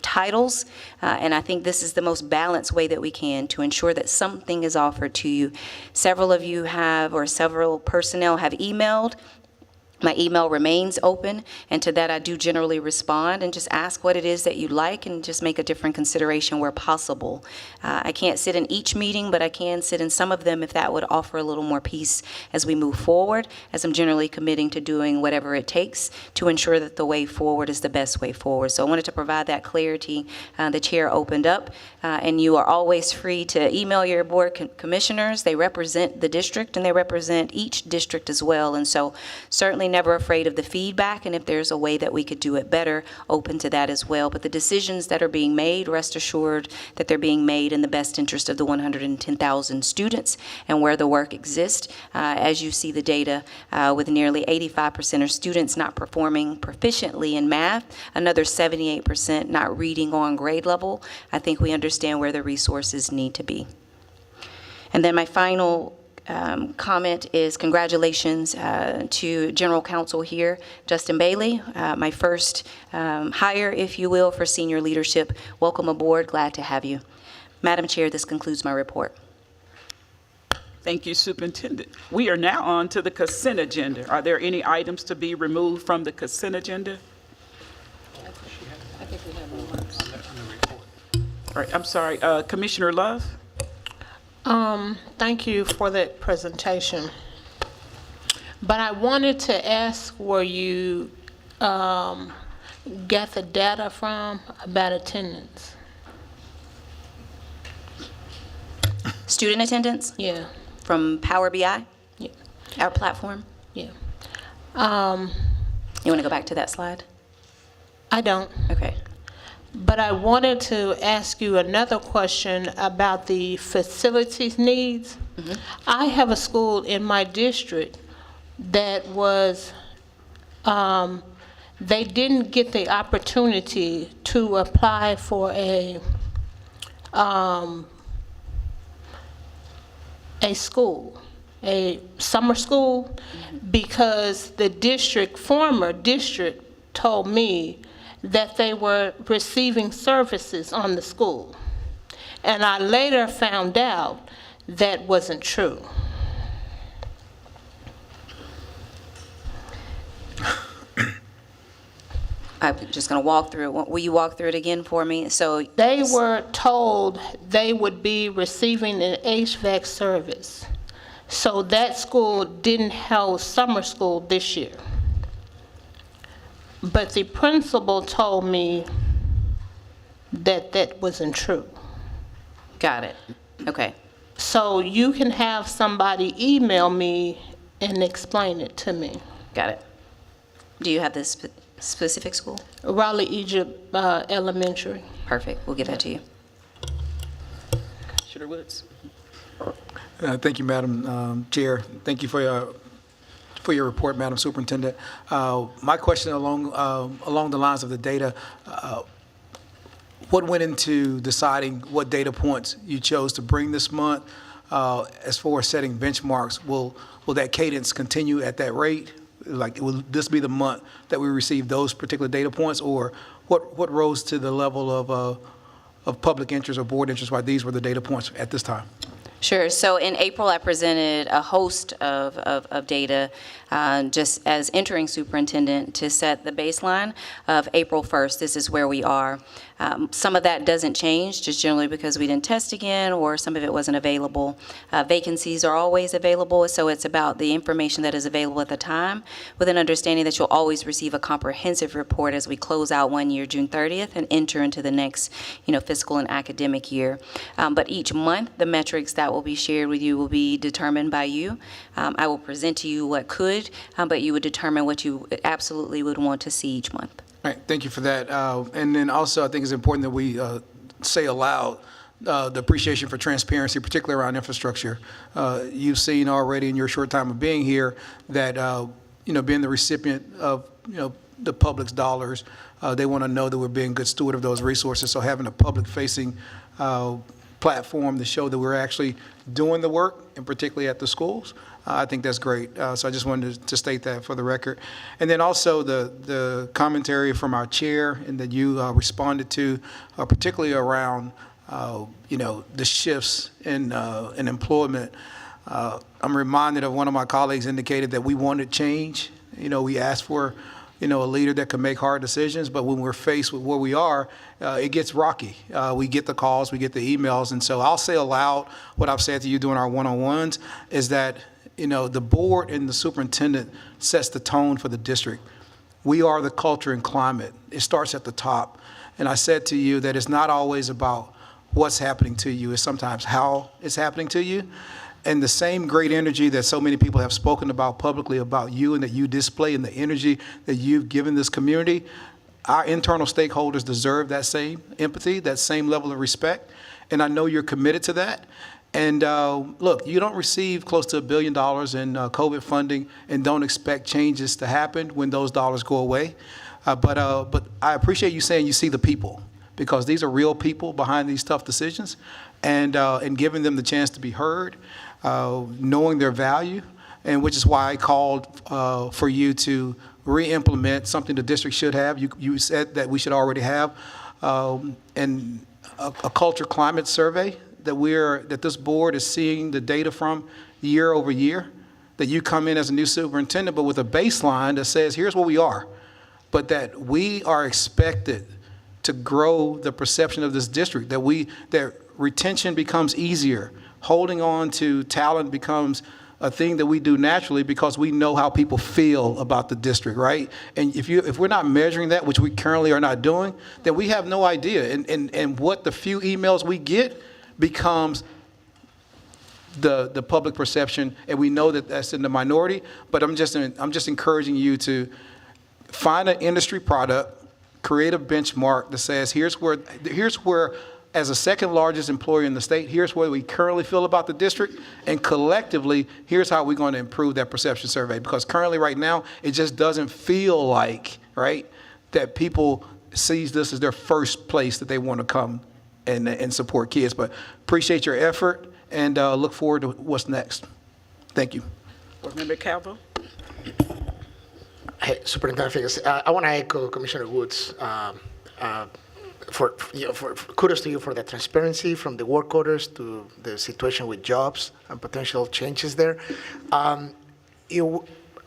titles, and I think this is the most balanced way that we can to ensure that something is offered to you. Several of you have, or several personnel have emailed. My email remains open, and to that I do generally respond and just ask what it is that you like and just make a different consideration where possible. I can't sit in each meeting, but I can sit in some of them if that would offer a little more peace as we move forward, as I'm generally committing to doing whatever it takes to ensure that the way forward is the best way forward. So I wanted to provide that clarity. The chair opened up, and you are always free to email your board commissioners. They represent the district, and they represent each district as well. And so certainly never afraid of the feedback, and if there's a way that we could do it better, open to that as well. But the decisions that are being made, rest assured that they're being made in the best interest of the 110,000 students and where the work exists. As you see the data, with nearly 85% of students not performing proficiently in math, another 78% not reading on grade level, I think we understand where the resources need to be. And then my final comment is congratulations to General Counsel here, Justin Bailey, my first hire, if you will, for senior leadership. Welcome aboard. Glad to have you. Madam Chair, this concludes my report. Thank you, Superintendent. We are now on to the consent agenda. Are there any items to be removed from the consent agenda? All right, I'm sorry, Commissioner Love? Thank you for that presentation. But I wanted to ask where you got the data from about attendance. Student attendance? Yeah. From Power BI? Yeah. Our platform? Yeah. You want to go back to that slide? I don't. Okay. But I wanted to ask you another question about the facilities needs. Mm-hmm. I have a school in my district that was, they didn't get the opportunity to apply for a school, a summer school, because the former district told me that they were receiving services on the school. And I later found out that wasn't true. I'm just going to walk through it. Will you walk through it again for me? So they were told they would be receiving an HVAC service. So that school didn't have summer school this year. But the principal told me that that wasn't true. Got it. Okay. So you can have somebody email me and explain it to me. Got it. Do you have this specific school? Raleigh Egypt Elementary. Perfect. We'll give that to you. Commissioner Woods. Thank you, Madam Chair. Thank you for your report, Madam Superintendent. My question along the lines of the data, what went into deciding what data points you chose to bring this month? As far as setting benchmarks, will that cadence continue at that rate? Like, will this be the month that we receive those particular data points, or what rose to the level of public interest or board interest why these were the data points at this time? Sure. So in April, I presented a host of data just as interim superintendent to set the baseline of April 1st. This is where we are. Some of that doesn't change, just generally because we didn't test again or some of it wasn't available. Vacancies are always available, so it's about the information that is available at the time, with an understanding that you'll always receive a comprehensive report as we close out one year, June 30th, and enter into the next, fiscal and academic year. But each month, the metrics that will be shared with you will be determined by you. I will present to you what could, but you would determine what you absolutely would want to see each month. All right, thank you for that. And then also, I think it's important that we say aloud the appreciation for transparency, particularly around infrastructure. You've seen already in your short time of being here that, being the recipient of, the public's dollars, they want to know that we're being good steward of those resources. So having a public-facing platform to show that we're actually doing the work, and particularly at the schools, I think that's great. So I just wanted to state that for the record. And then also the commentary from our chair and that you responded to, particularly around, the shifts in employment. I'm reminded of one of my colleagues indicated that we wanted change. We asked for, a leader that can make hard decisions, but when we're faced with where we are, it gets rocky. We get the calls, we get the emails, and so I'll say aloud what I've said to you during our one-on-ones is that the board and the superintendent sets the tone for the district. We are the culture and climate. It starts at the top. And I said to you that it's not always about what's happening to you, it's sometimes how it's happening to you. And the same great energy that so many people have spoken about publicly about you and that you display and the energy that you've given this community, our internal stakeholders deserve that same empathy, that same level of respect. And I know you're committed to that. And look, you don't receive close to $1 billion in COVID funding and don't expect changes to happen when those dollars go away. But I appreciate you saying you see the people, because these are real people behind these tough decisions, and giving them the chance to be heard, knowing their value, and which is why I called for you to re-implement something the district should have. You said that we should already have and a culture climate survey that this board is seeing the data from year over year, that you come in as a new superintendent, but with a baseline that says, here's where we are, but that we are expected to grow the perception of this district, that retention becomes easier, holding on to talent becomes a thing that we do naturally because we know how people feel about the district, right? And if we're not measuring that, which we currently are not doing, then we have no idea. And what the few emails we get becomes the public perception, and we know that that's in the minority. But I'm just encouraging you to find an industry product, create a benchmark that says here's where as a second largest employer in the state, here's where we currently feel about the district, and collectively, here's how we're going to improve that perception survey. Because currently, right now, it just doesn't feel like, right, that people sees this as their first place that they want to come and support kids. But appreciate your effort and look forward to what's next. Thank you. Board Member Calvo. Hey, Superintendent Figueres, I want to echo Commissioner Woods. For kudos to you for the transparency from the work orders to the situation with jobs and potential changes there.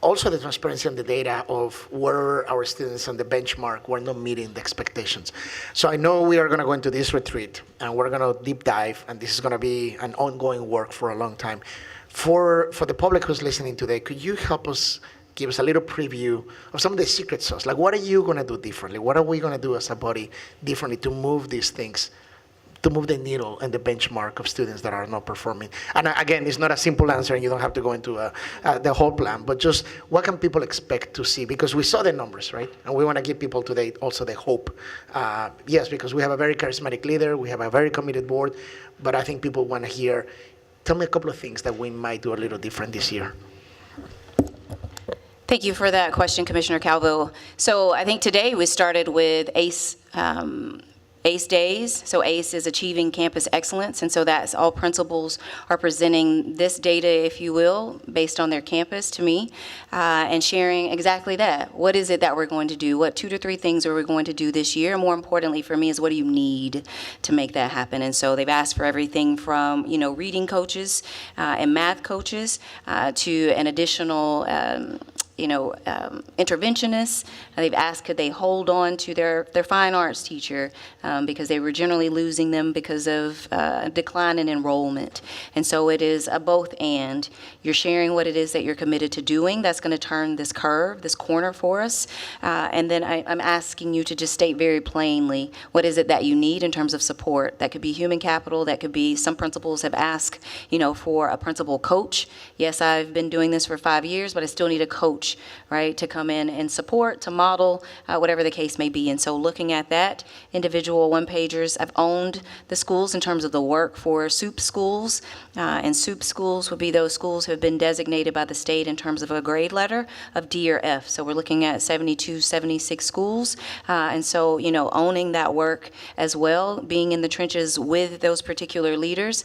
Also the transparency on the data of where our students on the benchmark were not meeting the expectations. So I know we are going to go into this retreat and we're going to deep dive, and this is going to be an ongoing work for a long time. For the public who's listening today, could you help us give us a little preview of some of the secret sauce? Like, what are you going to do differently? What are we going to do as a body differently to move these things, to move the needle and the benchmark of students that are not performing? And again, it's not a simple answer, and you don't have to go into the whole plan, but just what can people expect to see? Because we saw the numbers, right? And we want to give people today also the hope. Yes, because we have a very charismatic leader, we have a very committed board, but I think people want to hear, tell me a couple of things that we might do a little different this year. Thank you for that question, Commissioner Calvo. So I think today we started with ACE days. So ACE is Achieving Campus Excellence, and so that's all principals are presenting this data, if you will, based on their campus to me, and sharing exactly that. What is it that we're going to do? What 2 to 3 things are we going to do this year? And more importantly for me is, what do you need to make that happen? And so they've asked for everything from, reading coaches and math coaches to an additional interventionists. They've asked could they hold on to their fine arts teacher because they were generally losing them because of a decline in enrollment. And so it is a both and. You're sharing what it is that you're committed to doing that's going to turn this curve, this corner for us. And then I'm asking you to just state very plainly what is it that you need in terms of support. That could be human capital, that could be some principals have asked, for a principal coach. Yes, I've been doing this for 5 years, but I still need a coach, right, to come in and support, to model, whatever the case may be. And so looking at that, individual one-pagers, I've owned the schools in terms of the work for SOUP schools, and SOUP schools would be those schools who have been designated by the state in terms of a grade letter of D or F. So we're looking at 72, 76 schools. And so, owning that work as well, being in the trenches with those particular leaders,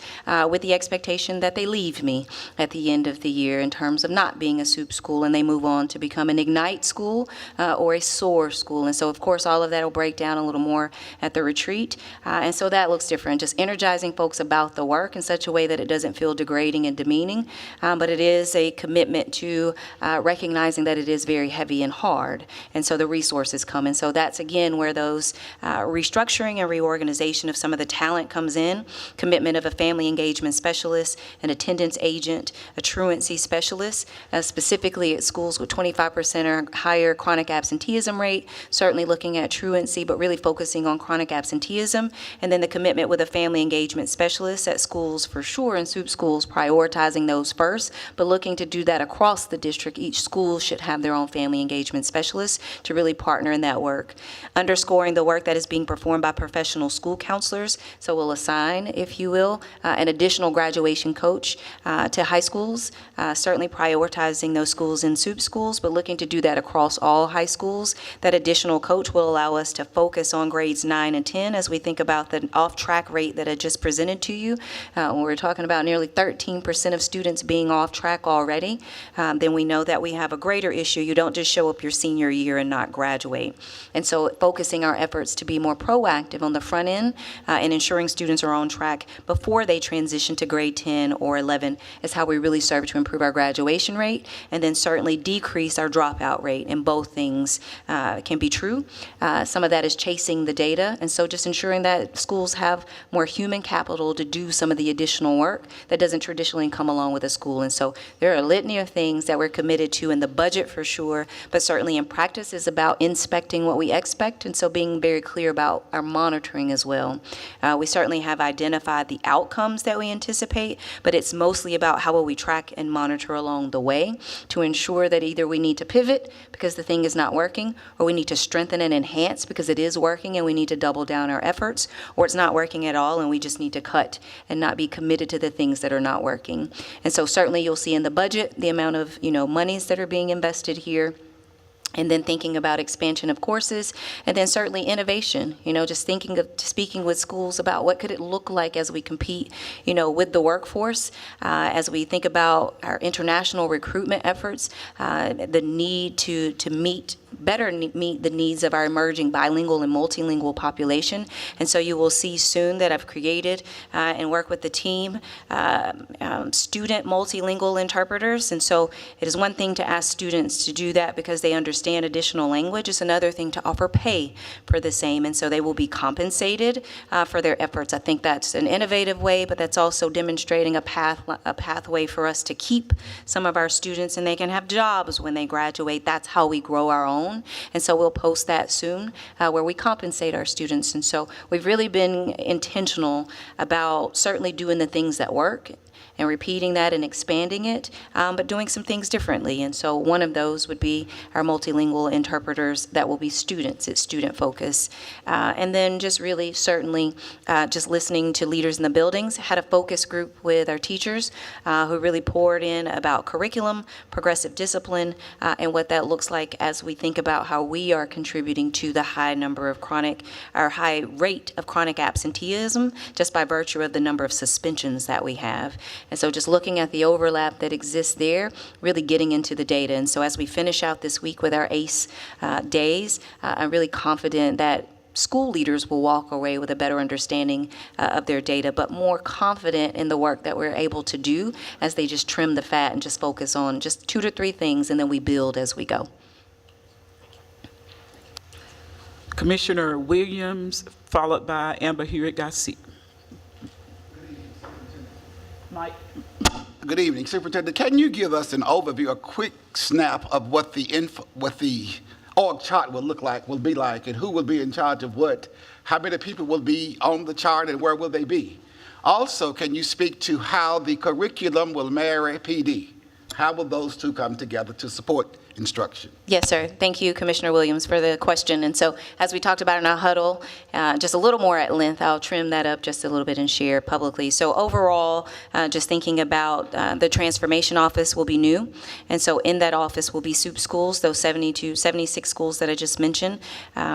with the expectation that they leave me at the end of the year in terms of not being a SOUP school and they move on to become an Ignite school or a SOAR school. And so, of course, all of that will break down a little more at the retreat. And so that looks different, just energizing folks about the work in such a way that it doesn't feel degrading and demeaning, but it is a commitment to recognizing that it is very heavy and hard. And so the resources come. And so that's, again, where those restructuring and reorganization of some of the talent comes in, commitment of a family engagement specialist, an attendance agent, a truancy specialist, specifically at schools with 25% or higher chronic absenteeism rate, certainly looking at truancy, but really focusing on chronic absenteeism, and then the commitment with a family engagement specialist at schools for sure, and SOUP schools, prioritizing those first, but looking to do that across the district. Each school should have their own family engagement specialist to really partner in that work. Underscoring the work that is being performed by professional school counselors, so we'll assign, if you will, an additional graduation coach to high schools, certainly prioritizing those schools in SOUP schools, but looking to do that across all high schools. That additional coach will allow us to focus on grades 9 and 10 as we think about the off-track rate that I just presented to you. When we're talking about nearly 13% of students being off track already, then we know that we have a greater issue. You don't just show up your senior year and not graduate. And so focusing our efforts to be more proactive on the front end and ensuring students are on track before they transition to grade 10 or 11 is how we really serve to improve our graduation rate and then certainly decrease our dropout rate. And both things can be true. Some of that is chasing the data, and so just ensuring that schools have more human capital to do some of the additional work that doesn't traditionally come along with a school. And so there are a litany of things that we're committed to in the budget for sure, but certainly in practice is about inspecting what we expect, and so being very clear about our monitoring as well. We certainly have identified the outcomes that we anticipate, but it's mostly about how will we track and monitor along the way to ensure that either we need to pivot because the thing is not working, or we need to strengthen and enhance because it is working and we need to double down our efforts, or it's not working at all and we just need to cut and not be committed to the things that are not working. And so certainly you'll see in the budget the amount of monies that are being invested here. And then thinking about expansion of courses, and then certainly innovation, just speaking with schools about what could it look like as we compete, with the workforce, as we think about our international recruitment efforts, the need to better meet the needs of our emerging bilingual and multilingual population. And so you will see soon that I've created and work with the team, student multilingual interpreters. And so it is one thing to ask students to do that because they understand additional language. It's another thing to offer pay for the same. And so they will be compensated for their efforts. I think that's an innovative way, but that's also demonstrating a pathway for us to keep some of our students, and they can have jobs when they graduate. That's how we grow our own. And so we'll post that soon where we compensate our students. And so we've really been intentional about certainly doing the things that work and repeating that and expanding it, but doing some things differently. And so one of those would be our multilingual interpreters that will be students. It's student focus. And then just really certainly just listening to leaders in the buildings, had a focus group with our teachers who really poured in about curriculum, progressive discipline, and what that looks like as we think about how we are contributing to the high rate of chronic absenteeism just by virtue of the number of suspensions that we have. And so just looking at the overlap that exists there, really getting into the data. And so as we finish out this week with our ACE days, I'm really confident that school leaders will walk away with a better understanding of their data, but more confident in the work that we're able to do as they just trim the fat and just focus on just 2 to 3 things, and then we build as we go. Commissioner Williams, followed by Amber Hewitt-Garcia. Mike. Good evening, Superintendent. Can you give us an overview, a quick snap of what the org chart will be like, and who will be in charge of what? How many people will be on the chart, and where will they be? Also, can you speak to how the curriculum will marry PD? How will those two come together to support instruction? Yes, sir. Thank you, Commissioner Williams, for the question. And so, as we talked about in our huddle, just a little more at length, I'll trim that up just a little bit and share publicly. So overall, just thinking about the transformation office will be new. And so in that office will be SOUP schools, those 76 schools that I just mentioned,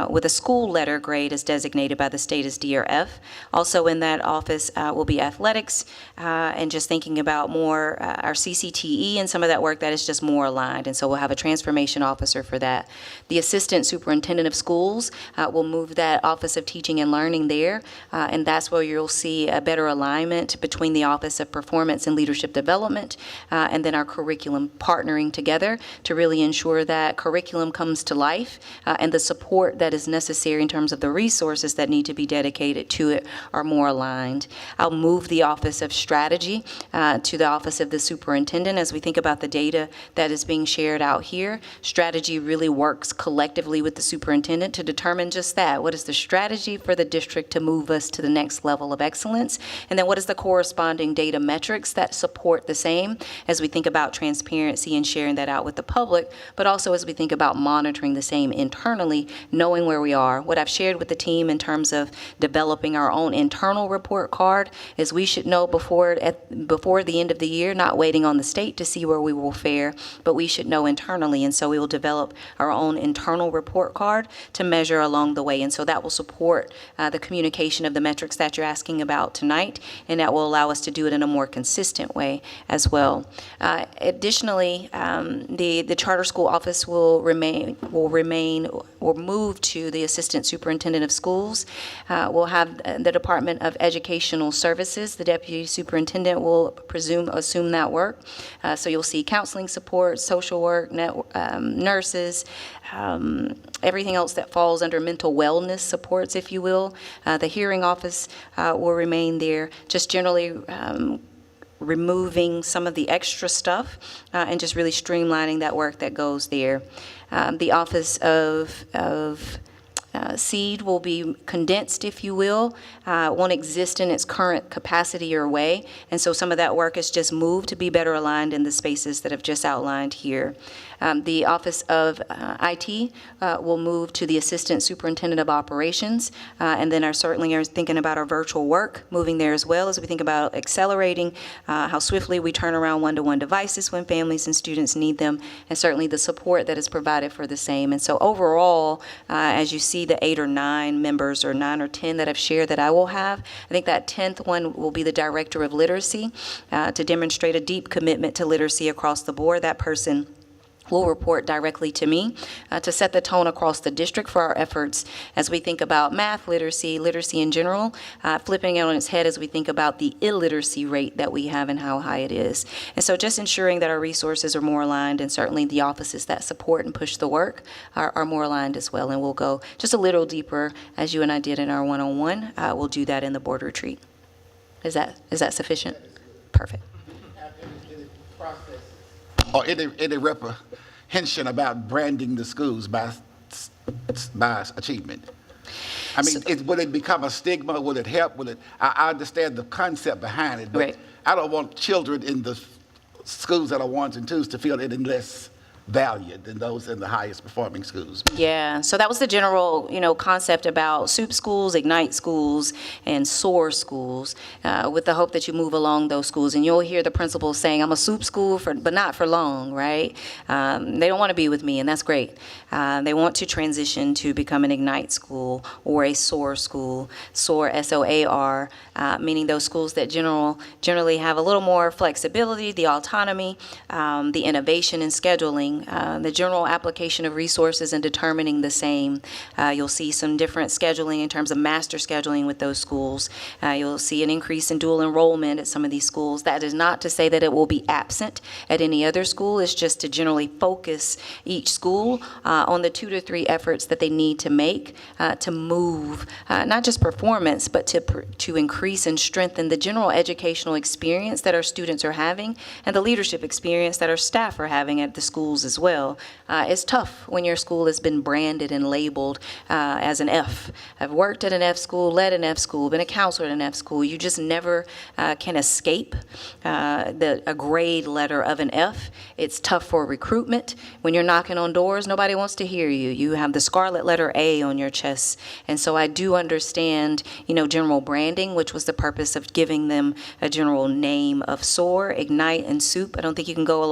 with a school letter grade as designated by the state as D or F. Also in that office will be athletics, and just thinking about more our CCTE and some of that work that is just more aligned. And so we'll have a transformation officer for that. The assistant superintendent of schools will move that office of teaching and learning there, and that's where you'll see a better alignment between the office of performance and leadership development and then our curriculum partnering together to really ensure that curriculum comes to life and the support that is necessary in terms of the resources that need to be dedicated to it are more aligned. I'll move the office of strategy to the office of the superintendent as we think about the data that is being shared out here. Strategy really works collectively with the superintendent to determine just that. What is the strategy for the district to move us to the next level of excellence? And then what is the corresponding data metrics that support the same as we think about transparency and sharing that out with the public, but also as we think about monitoring the same internally, knowing where we are. What I've shared with the team in terms of developing our own internal report card is we should know before the end of the year, not waiting on the state to see where we will fare, but we should know internally. And so we will develop our own internal report card to measure along the way. And so that will support the communication of the metrics that you're asking about tonight, and that will allow us to do it in a more consistent way as well. Additionally, the charter school office will move to the assistant superintendent of schools. We'll have the Department of Educational Services. The deputy superintendent will assume that work. So you'll see counseling support, social work, nurses, everything else that falls under mental wellness supports, if you will. The hearing office will remain there, just generally removing some of the extra stuff and just really streamlining that work that goes there. The office of SEED will be condensed, if you will, won't exist in its current capacity or way, and so some of that work is just moved to be better aligned in the spaces that I've just outlined here. The Office of IT will move to the Assistant Superintendent of Operations, and then certainly are thinking about our virtual work, moving there as well as we think about accelerating how swiftly we turn around one-to-one devices when families and students need them, and certainly the support that is provided for the same. And so overall, as you see the 8 or 9 members, or 9 or 10 that I've shared that I will have, I think that 10th one will be the Director of Literacy to demonstrate a deep commitment to literacy across the board. That person will report directly to me to set the tone across the district for our efforts as we think about math literacy, literacy in general, flipping it on its head as we think about the illiteracy rate that we have and how high it is. And so just ensuring that our resources are more aligned, and certainly the offices that support and push the work are more aligned as well. And we'll go just a little deeper, as you and I did in our one-on-one. We'll do that in the board retreat. Is that sufficient? Perfect. Or any reprehension about branding the schools by achievement? I mean, will it become a stigma? Will it help? I understand the concept behind it, but right. I don't want children in the schools that are 1s and 2s to feel any less valued than those in the highest performing schools. Yeah, so that was the general, concept about SOUP schools, Ignite schools, and SOAR schools, with the hope that you move along those schools. And you'll hear the principals saying, I'm a SOUP school, but not for long, right? They don't want to be with me, and that's great. They want to transition to become an Ignite school or a SOAR school, SOAR, S-O-A-R, meaning those schools that generally have a little more flexibility, the autonomy, the innovation and scheduling, doing. The general application of resources and determining the same. You'll see some different scheduling in terms of master scheduling with those schools. You'll see an increase in dual enrollment at some of these schools. That is not to say that it will be absent at any other school. It's just to generally focus each school on the 2 to 3 efforts that they need to make to move not just performance, but to increase and strengthen the general educational experience that our students are having and the leadership experience that our staff are having at the schools as well. It's tough when your school has been branded and labeled as an F. I've worked at an F school, led an F school, been a counselor at an F school. You just never can escape a grade letter of an F. It's tough for recruitment. When you're knocking on doors, nobody wants to hear you. You have the scarlet letter A on your chest. And so I do understand, general branding, which was the purpose of giving them a general name of SOAR, Ignite, and SOUP. I don't think you can go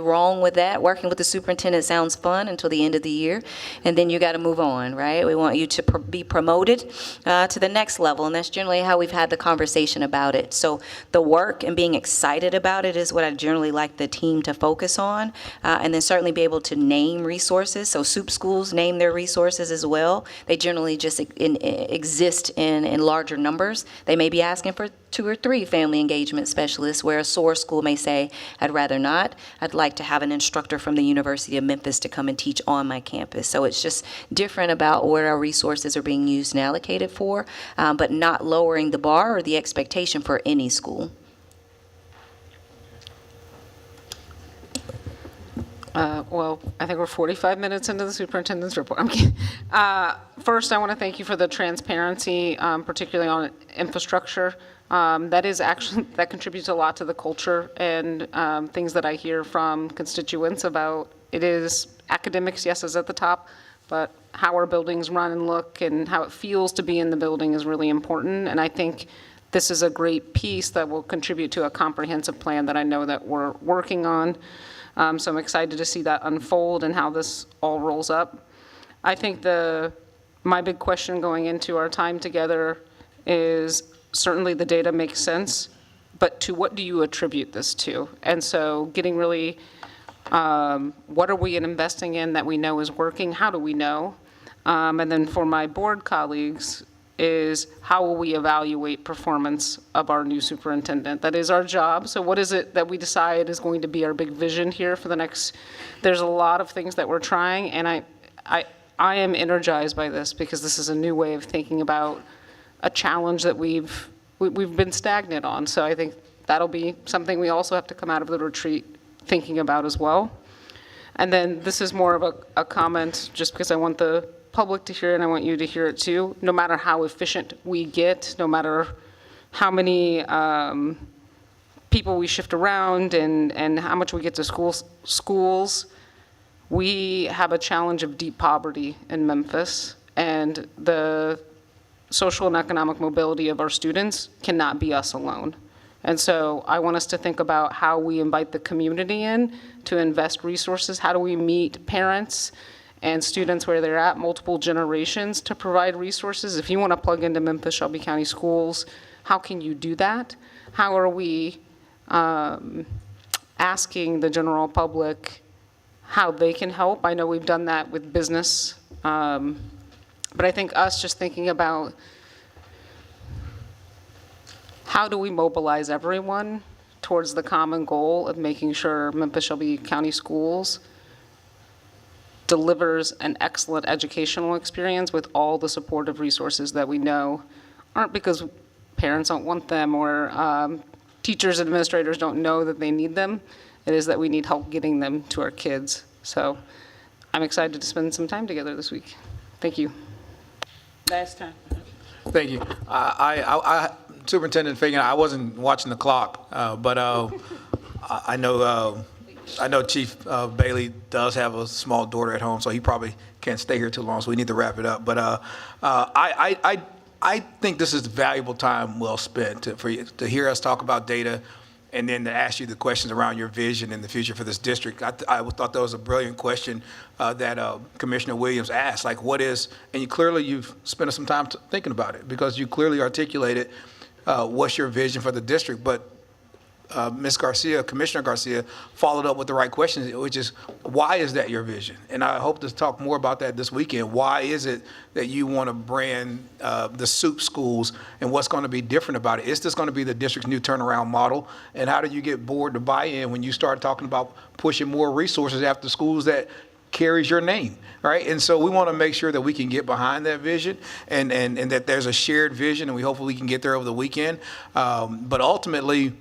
wrong with that. Working with the superintendent sounds fun until the end of the year, and then you got to move on, right? We want you to be promoted to the next level, and that's generally how we've had the conversation about it. So the work and being excited about it is what I generally like the team to focus on, and then certainly be able to name resources. So SOUP schools name their resources as well. They generally just exist in larger numbers. They may be asking for 2 or 3 family engagement specialists, where a SOAR school may say, I'd rather not. I'd like to have an instructor from the University of Memphis to come and teach on my campus. So it's just different about where our resources are being used and allocated for, but not lowering the bar or the expectation for any school. Well, I think we're 45 minutes into the superintendent's report. I'm kidding. First, I want to thank you for the transparency, particularly on infrastructure. That contributes a lot to the culture and things that I hear from constituents about. It is academics, yes, is at the top, but how our buildings run and look and how it feels to be in the building is really important. And I think this is a great piece that will contribute to a comprehensive plan that I know that we're working on. So I'm excited to see that unfold and how this all rolls up. I think my big question going into our time together is certainly the data makes sense, but to what do you attribute this to? And so getting really, what are we investing in that we know is working? How do we know? And then for my board colleagues is how will we evaluate performance of our new superintendent? That is our job. So what is it that we decide is going to be our big vision here for the next, there's a lot of things that we're trying, and I am energized by this because this is a new way of thinking about a challenge that we've been stagnant on. So I think that'll be something we also have to come out of the retreat thinking about as well. And then this is more of a comment just because I want the public to hear it and I want you to hear it too. No matter how efficient we get, no matter how many people we shift around and how much we get to schools, we have a challenge of deep poverty in Memphis, and the social and economic mobility of our students cannot be us alone. And so I want us to think about how we invite the community in to invest resources. How do we meet parents and students where they're at, multiple generations, to provide resources? If you want to plug into Memphis-Shelby County Schools, how can you do that? How are we asking the general public how they can help? I know we've done that with business, but I think us just thinking about how do we mobilize everyone towards the common goal of making sure Memphis-Shelby County Schools delivers an excellent educational experience with all the supportive resources that we know aren't because parents don't want them or teachers and administrators don't know that they need them. It is that we need help getting them to our kids. So I'm excited to spend some time together this week. Thank you. Last time. Thank you. Superintendent Fagan, I wasn't watching the clock, but I know Chief Bailey does have a small daughter at home, so he probably can't stay here too long, so we need to wrap it up. But I think this is valuable time well spent for you to hear us talk about data and then to ask you the questions around your vision in the future for this district. I thought that was a brilliant question that Commissioner Williams asked, like what is, and you've spent some time thinking about it because you clearly articulated what's your vision for the district, but Ms. Garcia, Commissioner Garcia, followed up with the right questions, which is, why is that your vision? And I hope to talk more about that this weekend. Why is it that you want to brand the soup schools, and what's going to be different about it? Is this going to be the district's new turnaround model? And how do you get board to buy in when you start talking about pushing more resources after schools that carries your name, right? And so we want to make sure that we can get behind that vision and that there's a shared vision, and we hopefully we can get there over the weekend. But ultimately,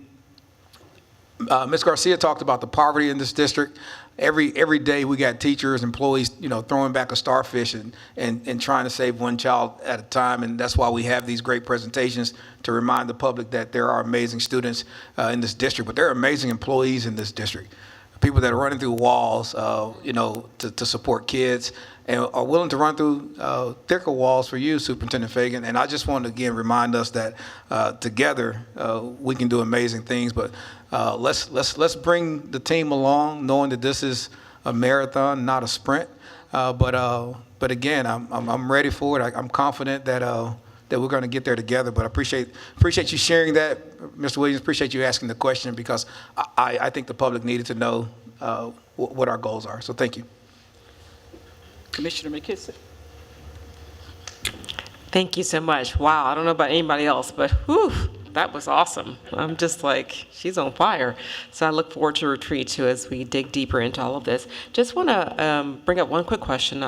Ms. Garcia talked about the poverty in this district. Every day we got teachers, employees, throwing back a starfish and trying to save one child at a time. And that's why we have these great presentations to remind the public that there are amazing students in this district, but there are amazing employees in this district. People that are running through walls, to support kids, and are willing to run through thicker walls for you, Superintendent Fagan. And I just want to again remind us that together we can do amazing things. But let's bring the team along, knowing that this is a marathon, not a sprint. But again, I'm ready for it. I'm confident that we're going to get there together. But I appreciate you sharing that, Mr. Williams. Appreciate you asking the question, because I think the public needed to know what our goals are. So thank you. Commissioner McKissick. Thank you so much. Wow, I don't know about anybody else, but whew, that was awesome. I'm just like, she's on fire. So I look forward to retreat too as we dig deeper into all of this. Just want to bring up one quick question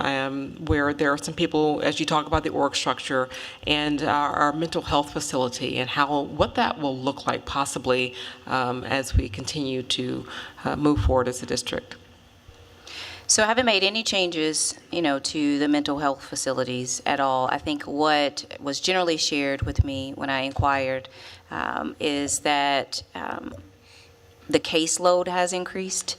where there are some people, as you talk about the org structure and our mental health facility and what that will look like possibly as we continue to move forward as a district. So I haven't made any changes, to the mental health facilities at all. I think what was generally shared with me when I inquired is that the caseload has increased.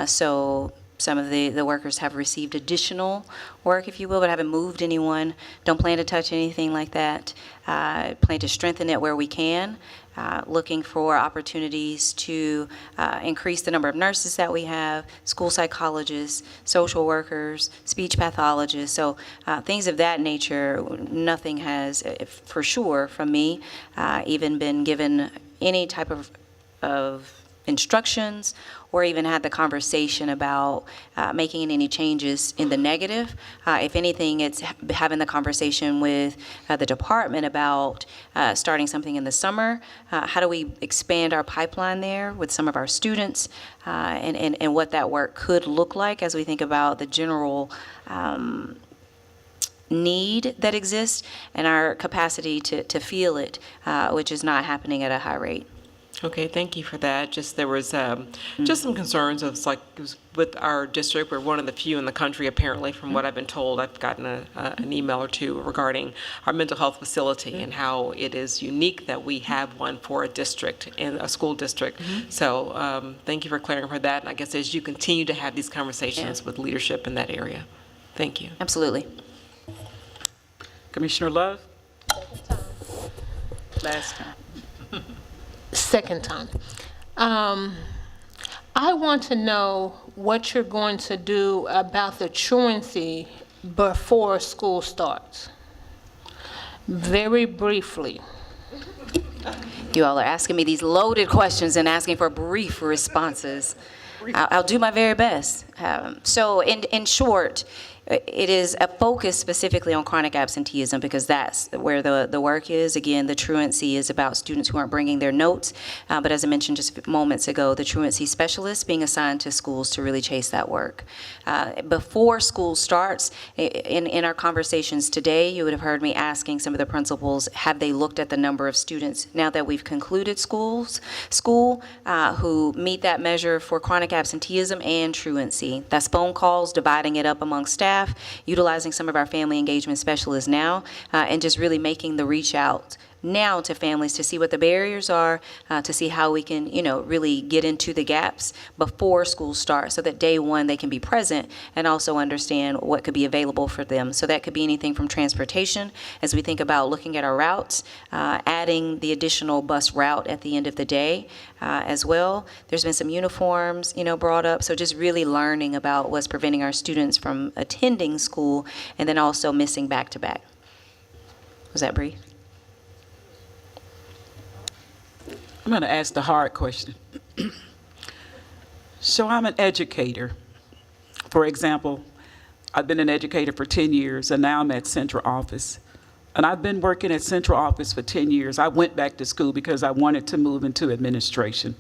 So some of the workers have received additional work, if you will, but haven't moved anyone. Don't plan to touch anything like that. Plan to strengthen it where we can. Looking for opportunities to increase the number of nurses that we have, school psychologists, social workers, speech pathologists. So things of that nature. Nothing has, for sure, from me, even been given any type of instructions or even had the conversation about making any changes in the negative. If anything, it's having the conversation with the department about starting something in the summer. How do we expand our pipeline there with some of our students and what that work could look like as we think about the general need that exists and our capacity to feel it, which is not happening at a high rate. Okay, thank you for that. There was just some concerns of with our district. We're one of the few in the country, apparently, from what I've been told. I've gotten an email or two regarding our mental health facility and how it is unique that we have one for a district, in a school district. So thank you for clearing for that. And I guess as you continue to have these conversations with leadership in that area. Thank you. Absolutely. Commissioner Love? Last time. Second time. I want to know what you're going to do about the truancy before school starts. Very briefly. You all are asking me these loaded questions and asking for brief responses. I'll do my very best. So in short, it is a focus specifically on chronic absenteeism because that's where the work is. Again, the truancy is about students who aren't bringing their notes. But as I mentioned just moments ago, the truancy specialist being assigned to schools to really chase that work. Before school starts, in our conversations today, you would have heard me asking some of the principals, have they looked at the number of students now that we've concluded school who meet that measure for chronic absenteeism and truancy. That's phone calls, dividing it up among staff, utilizing some of our family engagement specialists now, and just really making the reach out now to families to see what the barriers are, to see how we can, really get into the gaps before school starts so that day one they can be present and also understand what could be available for them. So that could be anything from transportation as we think about looking at our routes, adding the additional bus route at the end of the day as well. There's been some uniforms, brought up. So just really learning about what's preventing our students from attending school and then also missing back-to-back. Was that brief? I'm going to ask the hard question. So I'm an educator. For example, I've been an educator for 10 years, and now I'm at central office. And I've been working at central office for 10 years. I went back to school because I wanted to move into administration.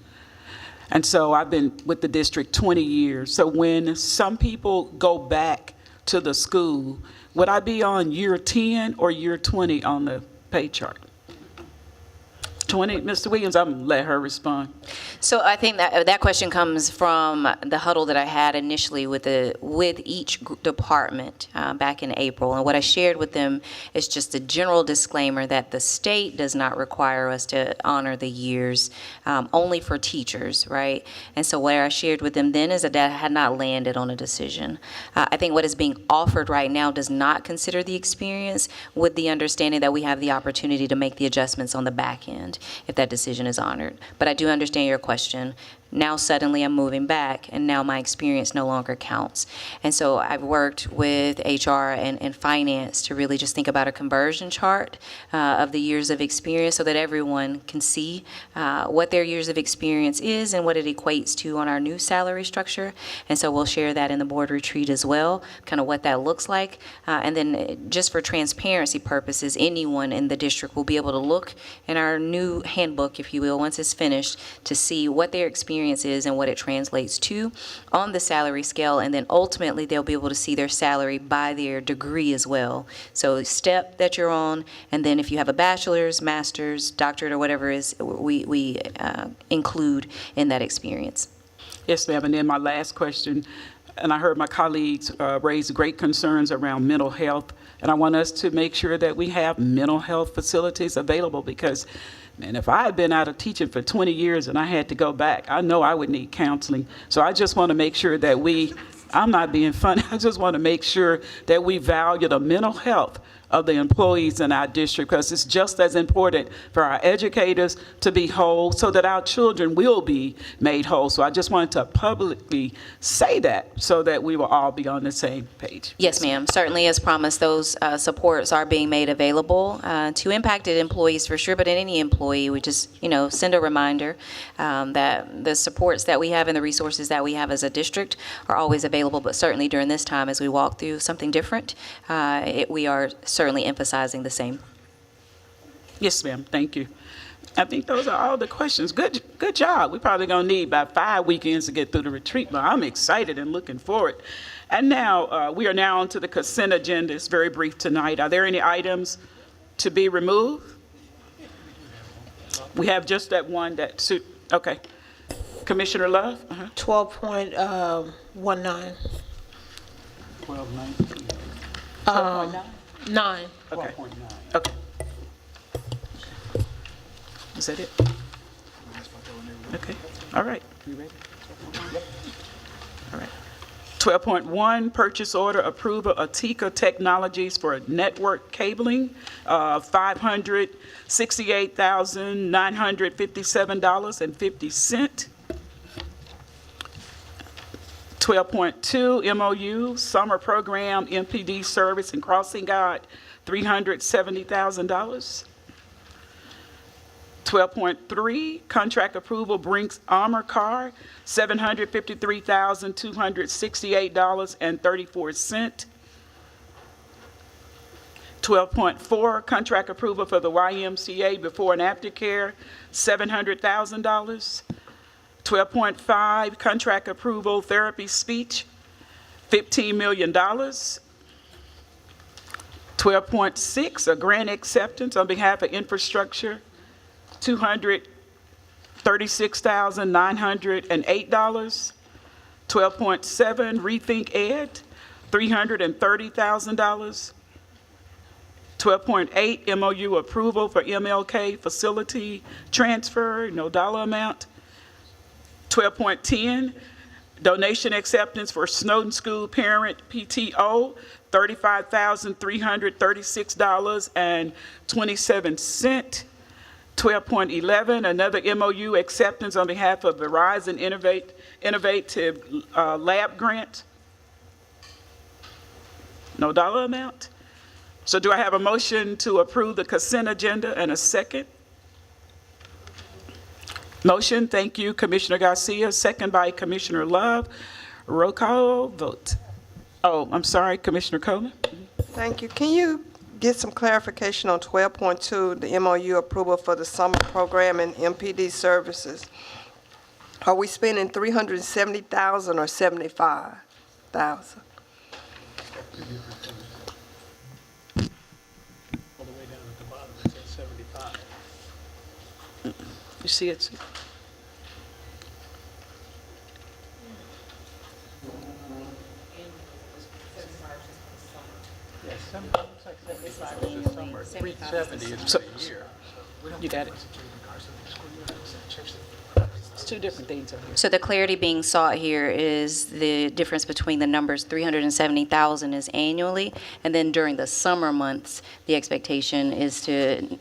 And so I've been with the district 20 years. So when some people go back to the school, would I be on year 10 or year 20 on the pay chart? 20, Mr. Williams, I'm gonna let her respond. So I think that question comes from the huddle that I had initially with each department back in April. And what I shared with them is just a general disclaimer that the state does not require us to honor the years, only for teachers, right? And so what I shared with them then is that I had not landed on a decision. I think what is being offered right now does not consider the experience, with the understanding that we have the opportunity to make the adjustments on the back end if that decision is honored. But I do understand your question. Now suddenly I'm moving back, and now my experience no longer counts. And so I've worked with HR and finance to really just think about a conversion chart of the years of experience so that everyone can see what their years of experience is and what it equates to on our new salary structure. And so we'll share that in the board retreat as well, kind of what that looks like. And then just for transparency purposes, anyone in the district will be able to look in our new handbook, if you will, once it's finished, to see what their experience is and what it translates to on the salary scale, and then ultimately they'll be able to see their salary by their degree as well. So step that you're on, and then if you have a bachelor's, master's, doctorate, or whatever it is, we include in that experience. Yes, ma'am. And then my last question, and I heard my colleagues raise great concerns around mental health, and I want us to make sure that we have mental health facilities available, because man, if I had been out of teaching for 20 years and I had to go back, I know I would need counseling. So I just want to make sure that I'm not being funny, I just want to make sure that we value the mental health of the employees in our district, because it's just as important for our educators to be whole so that our children will be made whole. So I just wanted to publicly say that so that we will all be on the same page. Yes, ma'am. Certainly, as promised, those supports are being made available to impacted employees for sure, but in any employee, we just, send a reminder that the supports that we have and the resources that we have as a district are always available, but certainly during this time as we walk through something different, we are certainly emphasizing the same. Yes, ma'am. Thank you. I think those are all the questions. Good job. We're probably going to need about 5 weekends to get through the retreat, but I'm excited and looking forward. And now, we are now on to the consent agenda. It's very brief tonight. Are there any items to be removed? We have just that one that suit. Okay. Commissioner Love? 12.19. 12.9? 9. Okay. Okay. Is that it? Okay. All right. You ready? All right. 12.1, purchase order approval, Atika Technologies for network cabling, $568,957.50. 12.2, MOU, Summer Program, MPD Service and Crossing Guard, $370,000. 12.3, contract approval, Brinks Armor Car, $753,268.34. 12.4, contract approval for the YMCA before and after care, $700,000. 12.5, contract approval, therapy speech, $15 million. 12.6, a grant acceptance on behalf of infrastructure, $236,908. 12.7, Rethink Ed, $330,000. 12.8, MOU approval for MLK facility transfer, no dollar amount. 12.10, donation acceptance for Snowden School Parent PTO, $35,336.27. 12.11, another MOU acceptance on behalf of Verizon Innovative Lab Grant. No dollar amount. So do I have a motion to approve the consent agenda and a second? Motion, thank you, Commissioner Garcia, second by Commissioner Love. Roll call vote. Oh, I'm sorry, Commissioner Coleman. Thank you. Can you get some clarification on 12.2, the MOU approval for the summer program and MPD services? Are we spending $370,000 or $75,000? You see it? So, you got it. It's two different things over here. So the clarity being sought here is the difference between the numbers. 370,000 is annually, and then during the summer months, the expectation is to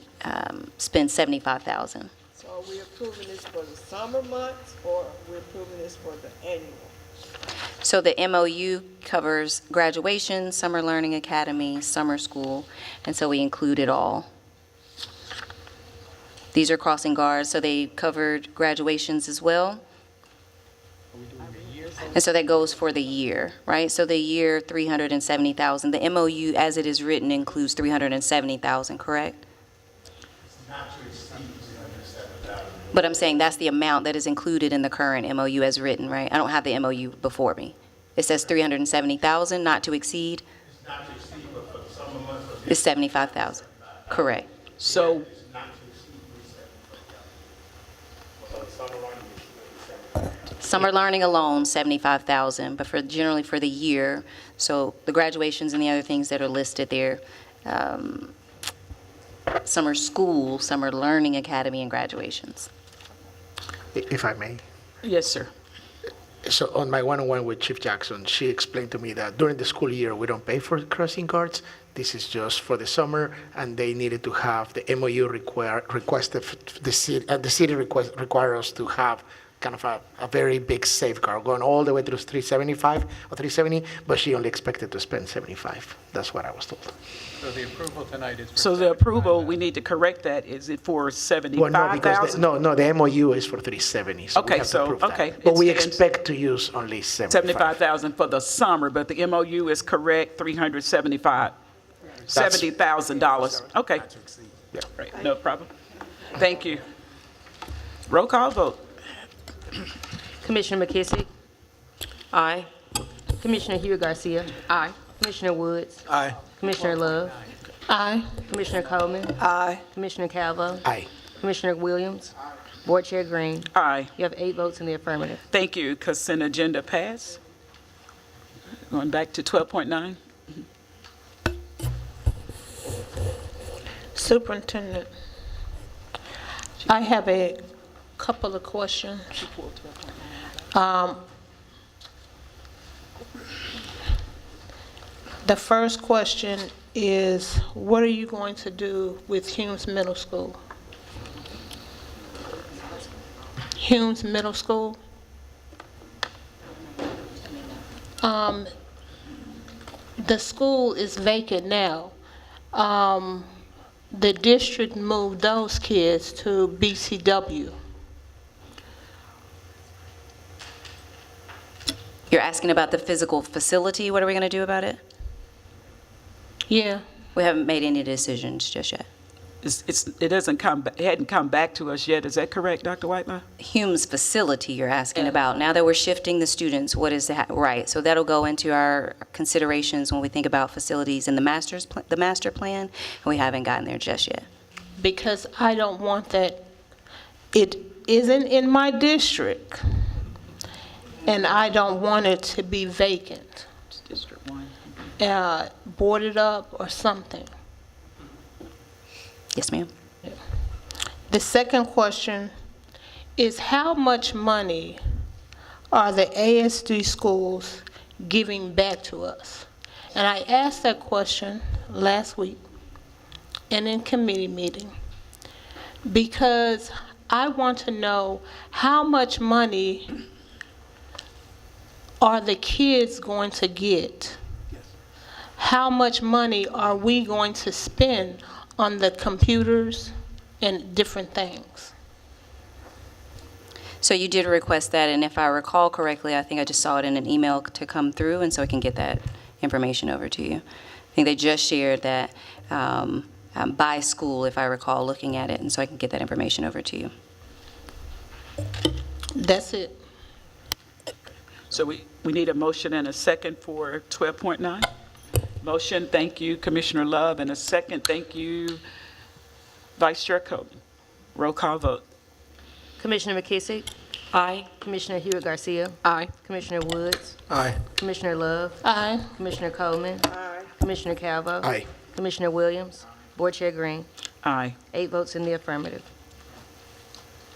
spend 75,000. So are we approving this for the summer months, or are we approving this for the annual? So the MOU covers graduation, summer learning academy, summer school, and so we include it all. These are crossing guards, so they covered graduations as well. And so that goes for the year, right? So the year, 370,000. The MOU, as it is written, includes 370,000, correct? But I'm saying that's the amount that is included in the current MOU as written, right? I don't have the MOU before me. It says 370,000, not to exceed. It's not to exceed, but for the summer months. It's 75,000, correct. So, summer learning alone, 75,000, but generally for the year, so the graduations and the other things that are listed there, summer school, summer learning academy, and graduations. If I may. yes, sir. So on my one-on-one with Chief Jackson, she explained to me that during the school year, we don't pay for crossing guards. This is just for the summer, and they needed to have the MOU requested, the city require us to have kind of a very big safeguard going all the way through 375 or 370, but she only expected to spend 75. That's what I was told. So the approval tonight is for So the approval, we need to correct that. Is it for Well, no, 75,000? because the MOU is for 370, so we Okay, have to so, approve that. okay, But we it's- expect to use only 75. 75,000 for the summer, but the MOU is correct, $70,000. Okay. Right, no problem. Thank you. Roll call vote. Commissioner McKissick, Aye. Commissioner Hugh Garcia, Aye. Commissioner Woods, Aye. Commissioner Love, Aye. Commissioner Coleman, Aye. Commissioner Calvo, Aye. Commissioner Williams, Board Chair Green. Aye. You have 8 votes in the affirmative. Thank you. Consent agenda pass. Going back to 12.9. Superintendent, I have a couple of questions. The first question is, what are you going to do with Humes Middle School? Humes Middle School? The school is vacant now. The district moved those kids to BCW. You're asking about the physical facility, what are we going to do about it? Yeah. We haven't made any decisions just yet. It hadn't come back to us yet. Is that correct, Dr. Whitelaw? Hume's facility you're asking about. Now that we're shifting the students, what is that? Right, so that'll go into our considerations when we think about facilities in the master plan, and we haven't gotten there just yet. Because I don't want that. It isn't in my district, and I don't want it to be vacant. It's District 1. Boarded up or something. Yes, ma'am. The second question is, how much money are the ASD schools giving back to us? And I asked that question last week and in committee meeting because I want to know how much money are the kids going to get? How much money are we going to spend on the computers and different things? So you did request that, and if I recall correctly, I think I just saw it in an email to come through, and so I can get that information over to you. I think they just shared that by school, if I recall looking at it, and so I can get that information over to you. That's it. So we need a motion and a second for 12.9? Motion, thank you, Commissioner Love, and a second, thank you, Vice Chair Coleman. Roll call vote. Commissioner McKissick. Aye. Commissioner Hewitt-Garcia. Aye. Commissioner Woods. Aye. Commissioner Love. Aye. Commissioner Coleman. Commissioner Calvo. Aye. Commissioner Williams. Board Chair Green. Aye. 8 votes in the affirmative.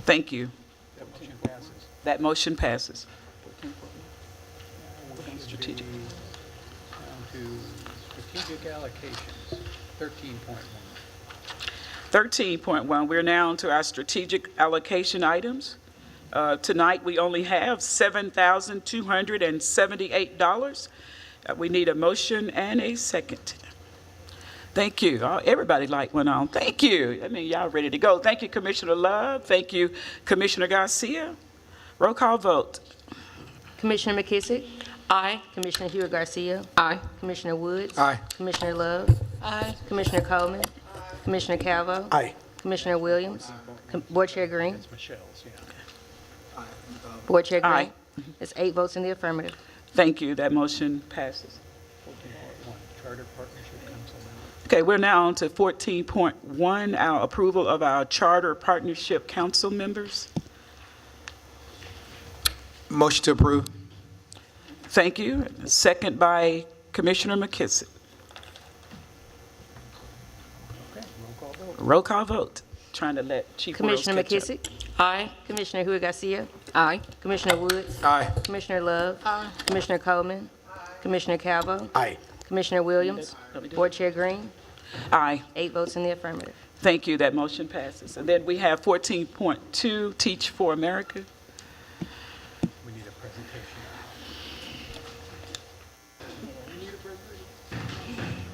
Thank you. That motion passes. That motion passes. Strategic. Down to strategic allocations, 13.1. 13.1, we're now to our strategic allocation items. Tonight, we only have $7,278. We need a motion and a second. Thank you. Everybody went on. Thank you. I mean, y'all ready to go. Thank you, Commissioner Love. Thank you, Commissioner Garcia. Roll call vote. Commissioner McKissick. Aye. Commissioner Hewitt-Garcia. Aye. Commissioner Woods. Aye. Commissioner Love. Aye. Commissioner Coleman. Commissioner Calvo. Aye. Commissioner Williams. Board Chair Green. It's Michelle's, yeah. Board Chair Green. Aye. It's 8 votes in the affirmative. Thank you. That motion passes. 14.1, Charter Partnership Council. Okay, we're now on to 14.1, our approval of our Charter Partnership Council members. Motion to approve. Thank you. Second by Commissioner McKissick. Okay, roll call vote. Roll call vote. Trying to let Chief Wells Commissioner catch up. McKissick. Aye. Commissioner Hewitt-Garcia. Aye. Commissioner Woods. Aye. Commissioner Love. Commissioner Coleman. Commissioner Calvo. Aye. Commissioner Williams. Board Chair Green. Aye. 8 votes in the affirmative. Thank you. That motion passes. And then we have 14.2, Teach for America. We need a presentation.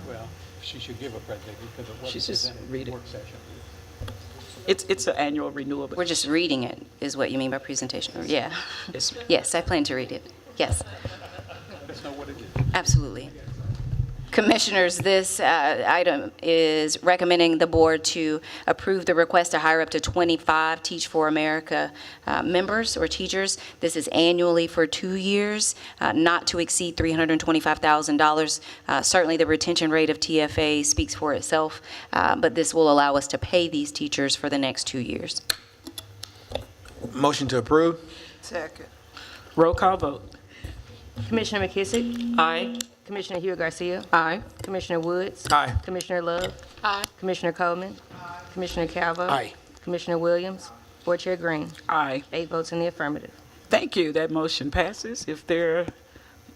Well, she should give a presentation because it She's wasn't just presented read in it. work session. It's an annual renewal. We're just reading it, is what you mean by presentation? Yeah. Yes. Yes, I plan to read it. Yes, That's not what it is. absolutely. Commissioners, this item is recommending the board to approve the request to hire up to 25 Teach for America members or teachers. This is annually for 2 years, not to exceed $325,000. Certainly, the retention rate of TFA speaks for itself, but this will allow us to pay these teachers for the next 2 years. Motion to approve. Second. Roll call vote. Commissioner McKissick. Aye. Commissioner Hewitt-Garcia. Aye. Commissioner Woods. Aye. Commissioner Love. Aye. Commissioner Coleman. Commissioner Calvo. Aye. Commissioner Williams. Board Chair Green. Aye. 8 votes in the affirmative. Thank you. That motion passes. If there,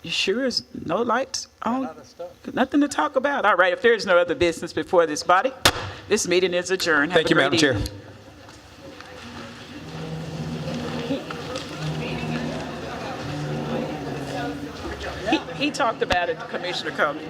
you sure is no lights on? Out of stuff. Nothing to talk about. All right, if there is no other business before this body, this meeting is adjourned. Have Thank a you, great Madam Chair. evening. He talked about it, Commissioner Coleman.